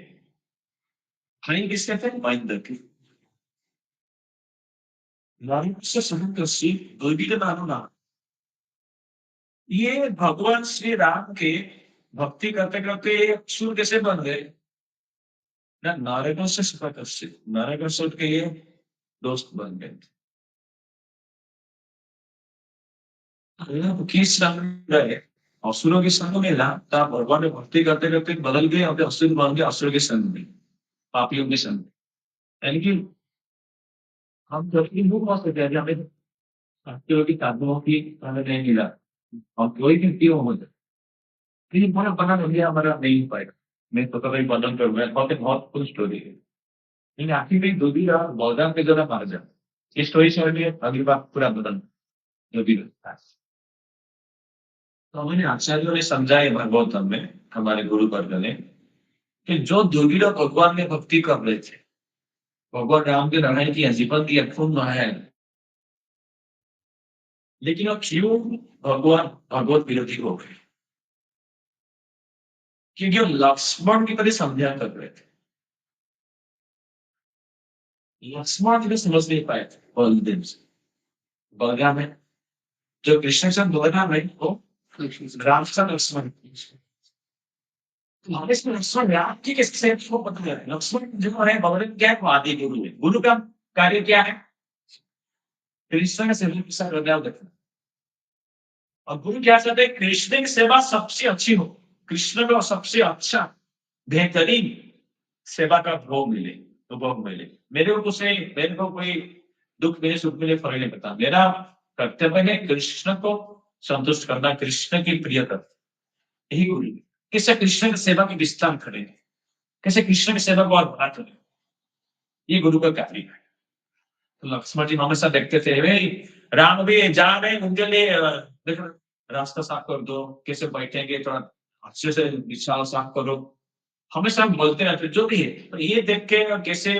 भाई किसके थे? महेंद्र के। से दुर्बीर नाम, ये भगवान श्री राम के भक्ति करते करते सुर कैसे बन गए ना, नारायण से सुखाकर्षित, नारायण के ये दोस्त बन गए थे। किस रंग गए, असुरों के संग में ला, तब भगवान ने भक्ति करते करते बदल गए, अब असुर बन गए, असुर के संग में, पापियों के संग। यानी कि हम जब भी मुख मस्त कहते हैं, हमें पापियों की तात्माओं की हमें नहीं मिला, और कोई भी क्यों हो जाए, लेकिन बड़ा बना इंडिया हमारा नहीं हो पाएगा। मैं तो कभी बदल कर बहुत कुछ स्टोरी है, लेकिन आखिर में दो भी बौद्धा पे जरा मार जाए, इस स्टोरी से अगली बार पूरा बदल जो भी रहता है। तो हमें आचार्यों ने समझाया भागवतम में, हमारे गुरु वर्ग ने, कि जो दुर्गिरा भगवान में भक्ति कर रहे थे, भगवान राम के लड़ाई की जीवन की अपूर्ण है, लेकिन अब क्यों भगवान भगवत विरोधी हो गए? क्योंकि वो लक्ष्मण की तरह समझा कर रहे थे, लक्ष्मण जी ने समझ नहीं पाए थे बलदेव से। बलराम है जो कृष्ण से बलराम है, वो राम से लक्ष्मण। हमारे इसमें लक्ष्मण राम की किससे को पता है, लक्ष्मण जो है बलराम क्या है, वो आदि गुरु है। गुरु का कार्य क्या है? कृष्ण की सेवा कैसा कर रहे हैं देखना। और गुरु क्या चाहते हैं, कृष्ण की सेवा सबसे अच्छी हो, कृष्ण को सबसे अच्छा बेहतरीन सेवा का भोग मिले, तो भोग मिले। मेरे को कोई दुख मिले सुख मिले फर्क नहीं पड़ता, मेरा कर्तव्य है कृष्ण को संतुष्ट करना, कृष्ण की प्रिय करना। यही गुरु कैसे कृष्ण की सेवा की विस्तार करें, कैसे कृष्ण की सेवा को और बढ़ा करें, ये गुरु का कार्य है। तो लक्ष्मण जी हमेशा देखते थे भाई राम भी जा रहे हैं उनके लिए देखो रास्ता साफ कर दो, कैसे बैठेंगे थोड़ा अच्छे से विशाल साफ करो, हमेशा हम बोलते रहते जो भी है। तो ये देख के कैसे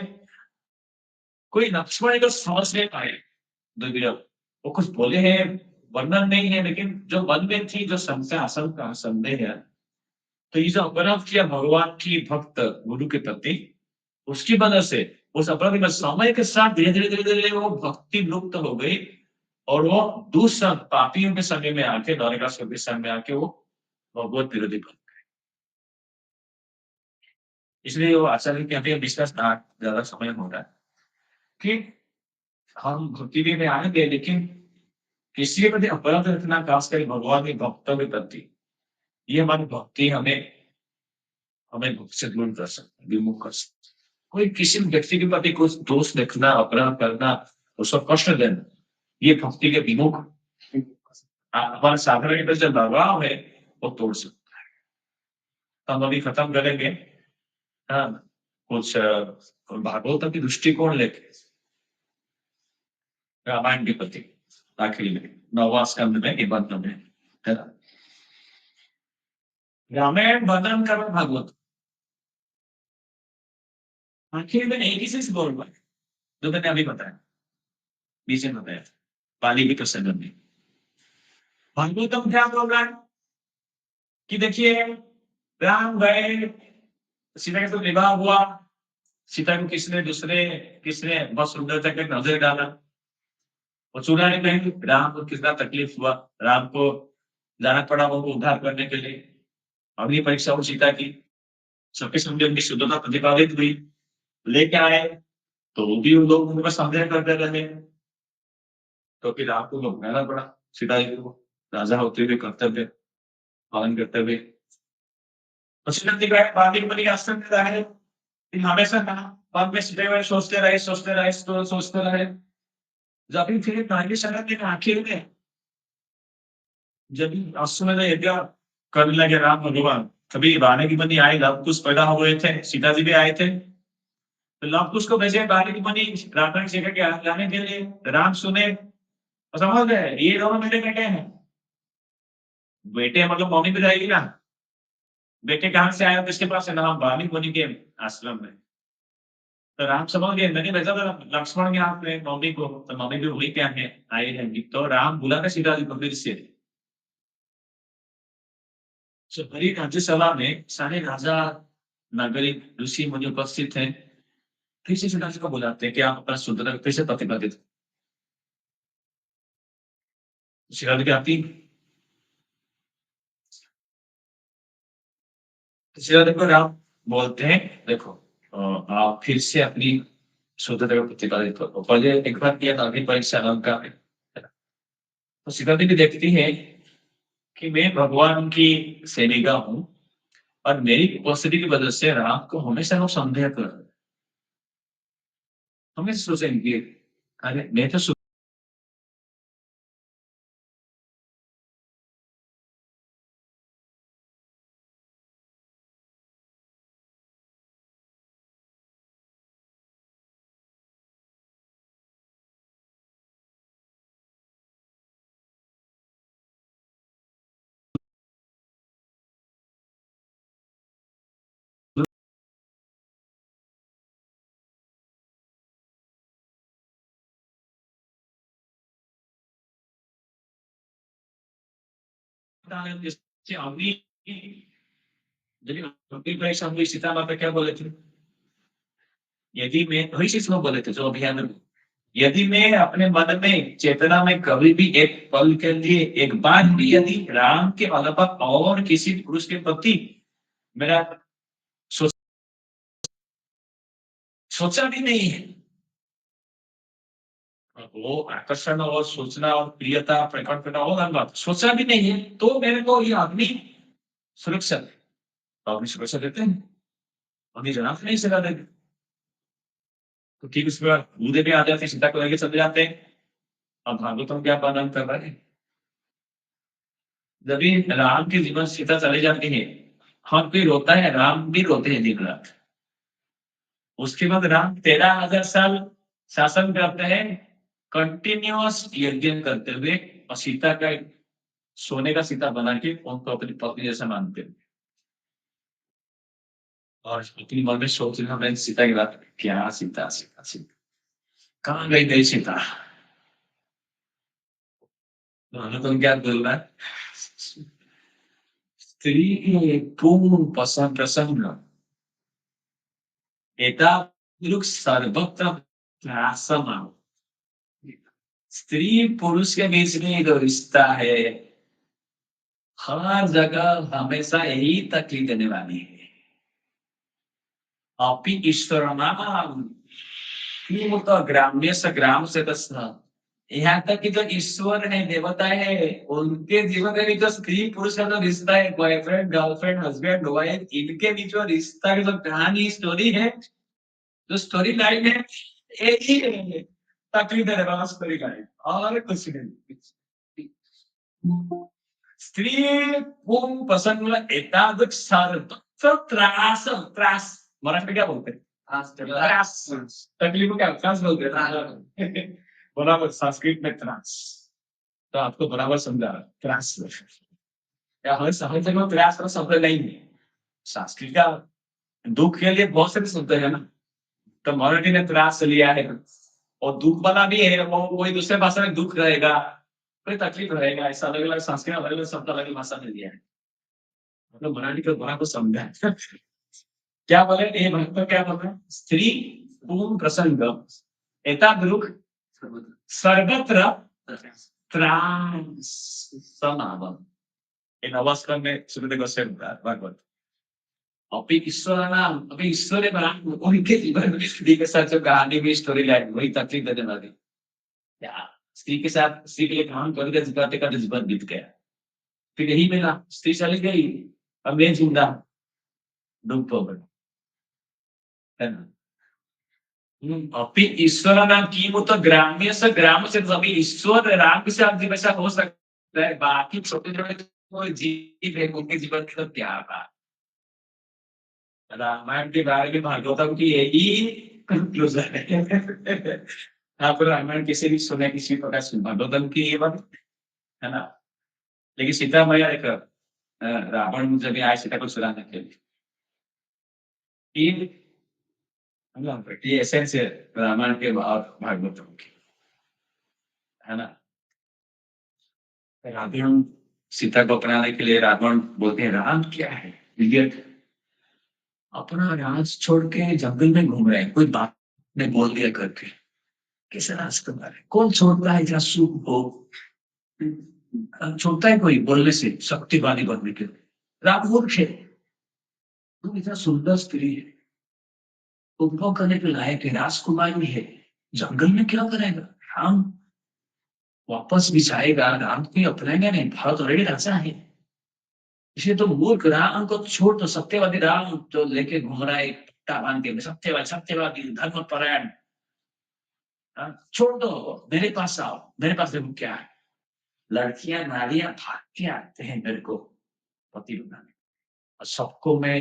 कोई लक्ष्मण को समझ नहीं पाए दुर्योधन, वो कुछ बोले हैं वर्णन नहीं है, लेकिन जो मन में थी जो संशय आशंका संदेह है, तो ये जो अपराध किया भगवान की भक्त गुरु के प्रति, उसकी वजह से उस अपराधी में समय के साथ धीरे धीरे धीरे धीरे वो भक्ति लुप्त हो गई, और वो दूसरा पापियों के समय में आके नरकासुर के समय में आके वो भगवत विरोधी बन। इसलिए वो आचार्य के अभी विश्वास ज्यादा समय हो रहा है कि हम भक्ति में आएंगे, लेकिन किसी के प्रति अपराध रखना, खासकर भगवान के भक्तों के प्रति, ये हमारी भक्ति हमें हमें भक्त से दूर कर सकता है, विमुख कर सकता है। कोई किसी व्यक्ति के प्रति कुछ दोष देखना, अपराध करना, उसको कष्ट देना, ये भक्ति के विमुख हमारे साधारण जो लगाव है वो तोड़ सकता है। तो हम अभी खत्म करेंगे हाँ कुछ भागवत की दृष्टिकोण लेके रामायण के प्रति आखिरी में 9वां स्कंद में निबंध में है ना, रामायण वर्णन कर भागवत आखिर में एक ही चीज बोल रहा है जो मैंने अभी बताया, बीच में बताया पाली के प्रसंग में। भागवतम क्या बोल रहा है कि देखिए राम गए, सीता के साथ विवाह हुआ, सीता को किसने बहुत सुंदरता के नजर डाला, और चुराने नहीं, राम को कितना तकलीफ हुआ, राम को जाना पड़ा वो उद्धार करने के लिए, अग्नि परीक्षा हुई सीता की, सबके सामने उनकी शुद्धता प्रतिपादित हुई, लेके आए तो वो भी उन लोग उनका संदेह करते रहे, तो फिर राम को भगाना पड़ा सीता जी को, राजा होते हुए कर्तव्य पालन करते हुए। तो सीता जी का बाकी बड़ी आश्रम में रहे, हमेशा कहा बाद में सीधे हुए सोचते रहे, जब भी फिर नारी शरण में आखिर में जब अश्वमेध यज्ञ करने लगे राम भगवान, कभी रानी की बनी आए, लव कुश पैदा हुए थे, सीता जी भी आए थे, तो लव कुश को भेजे रानी की बनी रावण सीता के लाने के लिए, राम सुने और समझ गए ये दोनों मेरे बेटे हैं। बेटे मतलब मम्मी भी रहेगी ना, बेटे कहाँ से आए किसके पास है ना, हम वाल्मीकि मुनि के आश्रम में। तो राम समझ गए मैंने भेजा था लक्ष्मण के हाथ में मम्मी को, तो मम्मी भी वही क्या है आई रहेंगी, तो राम बुला के सीता जी को फिर से। तो बड़ी राज्यसभा में सारे राजा नागरिक ऋषि मुनि उपस्थित हैं, फिर से सीता जी को बुलाते हैं कि आप अपना सुंदर फिर से प्रतिपादित। सीता जी की आती, सीता जी को राम बोलते हैं देखो आप फिर से अपनी शुद्धता को प्रतिपादित करो, पहले एक बार किया था अग्नि परीक्षा नाम का, तो सीता जी भी देखती है कि मैं भगवान की सेविका हूँ, और मेरी उपस्थिति की वजह से राम को हमेशा लोग संदेह कर रहे हैं। हमेशा सोचेंगे अरे मैं तो अग्नि यदि अग्नि परीक्षा हुई सीता माता क्या बोले थे, यदि मैं वही चीज लोग बोले थे जो अभियान में, यदि मैं अपने मन में चेतना में कभी भी एक पल के लिए एक बार भी यदि राम के अलावा और किसी पुरुष के प्रति मेरा सोच, सोचा भी नहीं है, वो आकर्षण और सोचना और प्रियता प्रकट करना और अलग बात, सोचा भी नहीं है तो मेरे को ये आदमी सुरक्षा दे, तो आदमी सुरक्षा देते हैं, आदमी जनाब नहीं सजा देते। तो ठीक उसके बाद बूढ़े भी आ जाते हैं, सीता को लेके चले जाते हैं। अब भागवतम क्या वर्णन कर रहे हैं, जब भी राम के जीवन से सीता चली जाती है, हर कोई रोता है, राम भी रोते हैं दिन रात। उसके बाद राम 13,000 साल शासन करते हैं, कंटिन्यूअस यज्ञ करते हुए, और सीता का सोने का सीता बना के उनको अपनी पत्नी जैसा मानते हैं। और अपनी मन में सोच रहे हैं सीता की बात, क्या सीता सीता सीता कहाँ गई गई सीता। तो क्या बोल रहा है, स्त्री पूर्ण पसंद प्रसन्न एता लोग सर्वत्र त्रासम। स्त्री पुरुष के बीच में जो रिश्ता है, हर जगह हमेशा यही तकलीफ देने वाली है। अपि ईश्वर नाम तो ग्राम्य से ग्राम से दसना, यहाँ तक कि जो ईश्वर है, देवता है, उनके जीवन में भी जो स्त्री पुरुष का जो रिश्ता है, बॉयफ्रेंड गर्लफ्रेंड हस्बैंड वाइफ, इनके बीच जो रिश्ता की जो कहानी स्टोरी है, जो स्टोरी लाइन है, यही है तकलीफ देने वाला स्टोरी लाइन, और कुछ नहीं। स्त्री पुं प्रसन्न एतादृक सर्वत्र त्रास, त्रास मराठी में क्या बोलते हैं, त्रास, तकलीफ को क्या त्रास बोलते हैं। बराबर संस्कृत में त्रास, तो आपको बराबर समझा त्रास, या हर जगह त्रास का शब्द नहीं है। संस्कृत का दुख के लिए बहुत सारे शब्द है ना, तो मराठी ने त्रास लिया है, और दुख वाला भी है, वो कोई दूसरे भाषा में दुख रहेगा, कोई तकलीफ रहेगा, ऐसा अलग अलग संस्कृत अलग अलग शब्द अलग अलग भाषा में लिया है। मतलब मराठी का बड़ा कुछ समझा है। क्या बोले ये भक्त क्या बोल रहे हैं, स्त्री पूर्ण प्रसंग एता दुख सर्वत्र त्रास समावन। इन अवस्था में सुखदेव गोस्वामी भागवत, अपि ईश्वर नाम, अभी ईश्वर है बना, उनके जीवन में स्त्री के साथ जो कहानी में स्टोरी लाइन वही तकलीफ देने वाली। क्या स्त्री के साथ, स्त्री के लिए काम करके जिताते का जीवन बीत गया, फिर यही मिला, स्त्री चली गई, अब मैं जिंदा, दुख हो गया, है ना। अपि ईश्वर नाम की वो तो ग्राम्य से ग्राम से, अभी ईश्वर राम के साथ भी वैसा हो सकता है, बाकी छोटे छोटे कोई जीव है उनके जीवन की तो क्या बात। रामायण के बारे में भागवतम की यही कंक्लूजन है। आप रामायण किसी भी सुने, किसी प्रकार से भागवतम की ये बात है ना। लेकिन सीता मैया एक रावण जब आए सीता को चुराने के लिए, ये एसेंस है रामायण के और भागवतम की, है ना। रावण सीता को अपनाने के लिए रावण बोलते हैं राम क्या है, इडियट, अपना राज छोड़ के जंगल में घूम रहे हैं, कोई बात ने बोल दिया करके, कैसे राजकुमार है, कौन छोड़ता है जहाँ सुख हो, छोड़ता है कोई बोलने से शक्तिवादी बनने के लिए। राम मूर्ख है, तुम इतना सुंदर स्त्री है, उपभोग करने के लायक है, राजकुमारी है, जंगल में क्या करेगा राम, वापस भी जाएगा, राम को अपनाएगा नहीं, भारत ऑलरेडी राजा है। इसलिए तो मूर्ख राम को छोड़, तो सत्यवादी राम जो लेके घूम रहा है पट्टा बांध के, सत्यवादी सत्यवादी धर्मपरायण, छोड़ दो, मेरे पास आओ, मेरे पास देखो क्या है। लड़कियां नारियां भाग के आते हैं मेरे को पति बनाने, और सबको मैं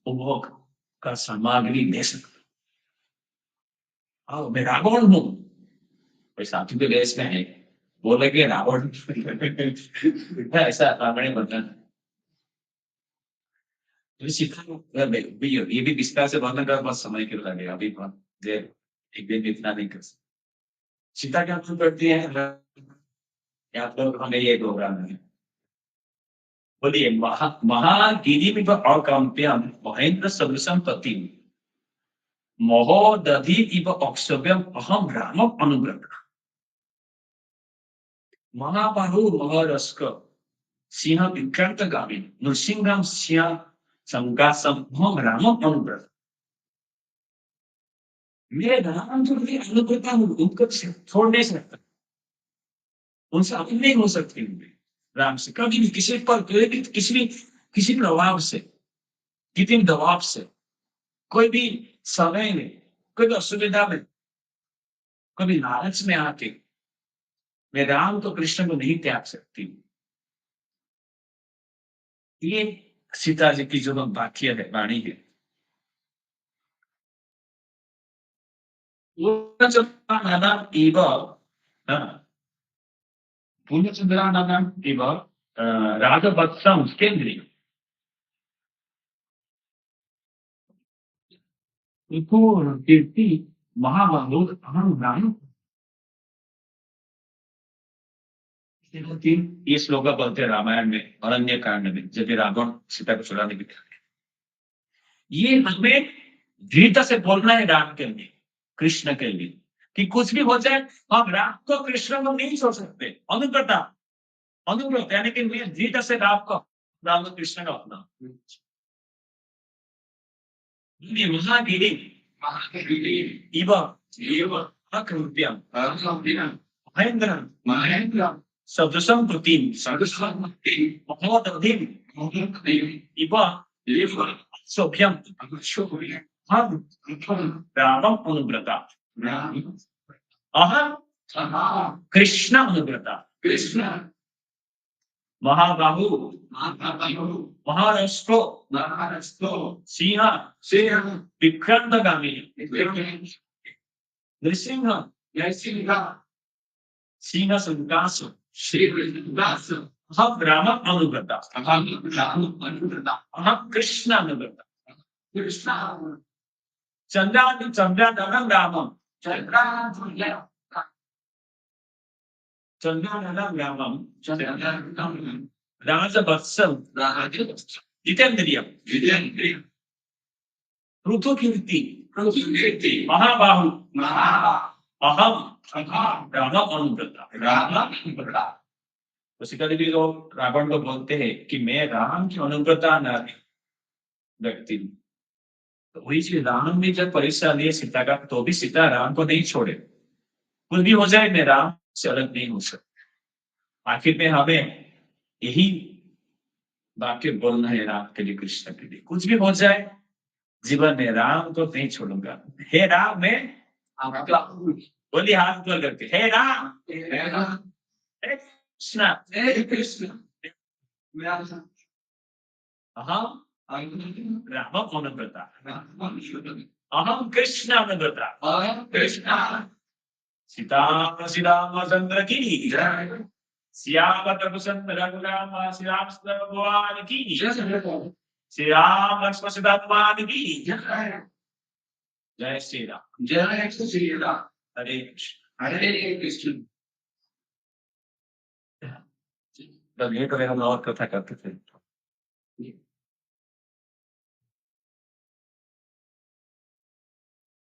उपभोग का सामग्री दे सकता हूँ, मैं रावण हूँ, कोई साथी के देश में है, बोले कि रावण। ऐसा रावण बनता है। तो ये भी विस्तार से वर्णन कर, बहुत समय क्यों लगेगा, अभी बहुत देर, एक दिन इतना नहीं कर सकते। सीता क्या करती है, आप लोग हमें ये प्रोग्राम है, बोलिए महागिरी अकम्प्यम महेंद्र सदृशम पति महोदधि इव अक्षव्यम अहम राम अनुव्रत। महाबाहु महारस्क सिंह विक्रांत गामी नृसिंह सिंह संगासम अहम राम अनुव्रत। मैं राम जो मेरी अनुकूलता हूँ उनको छोड़ नहीं सकता, उनसे अपनी नहीं हो सकती मुझे राम से कभी भी, किसी पर किसी भी दबाव से, किसी भी दबाव से, कोई भी समय में, कोई भी असुविधा में, कभी लालच में आके मैं राम तो कृष्ण को नहीं त्याग सकती। ये सीता जी की जो वाक्य है, वाणी है। पूर्णचन्द्रानाम् इव पूर्णचन्द्रानाम् इव राजवत्सं केन्द्रीय विपुल कीर्ति महाबहुल अहम राम। ये श्लोक बोलते हैं रामायण में और अन्य कांड में, जब रावण सीता को चुराने की, ये हमें दृढ़ता से बोलना है राम के लिए, कृष्ण के लिए, कि कुछ भी हो जाए हम राम को कृष्ण को नहीं छोड़ सकते। अनुव्रता, अनुव्रत यानी कि मैं दृढ़ता से राम को कृष्ण का अपना महागिरी इव इव अकृत्यम महेंद्र महेंद्र सदृशं कृतिम महोदधिम इव इव सोभ्यम हम रामम अनुव्रता अहम कृष्ण अनुव्रता महाबाहु महाराष्ट्रो सिंह विक्रंदगामी नृसिंह सिंह संकास अहम राम अनुव्रता अहम कृष्ण अनुव्रता चंद्रानंदन रामम चंद्रानंदन रामम राजवत्सम जितेंद्रियम ऋतुकीर्ति महाबाहु अहम राम अनुव्रता। तो सीता देवी लोग रावण को बोलते हैं कि मैं राम की अनुव्रता नारी व्यक्ति हूँ। तो वही चीज राम ने जब परीक्षा ली सीता का, तो भी सीता राम को नहीं छोड़े, कुछ भी हो जाए मैं राम से अलग नहीं हो सकता। आखिर में हमें यही वाक्य बोलना है राम के लिए, कृष्ण के लिए, कुछ भी हो जाए जीवन में राम को नहीं छोड़ूंगा। हे राम, मैं बोलिए हाथ ऊपर करके, हे राम हे कृष्ण अहम राम अनुव्रता अहम कृष्ण अनुव्रता। सीता श्रीरामचंद्र की सियावत रघुचंद्र रघुराम श्री राम भगवान की श्री राम लक्ष्मण सीता हनुमान की जय श्री राम। हरे कृष्ण। तब ये तो हम और कथा करते थे।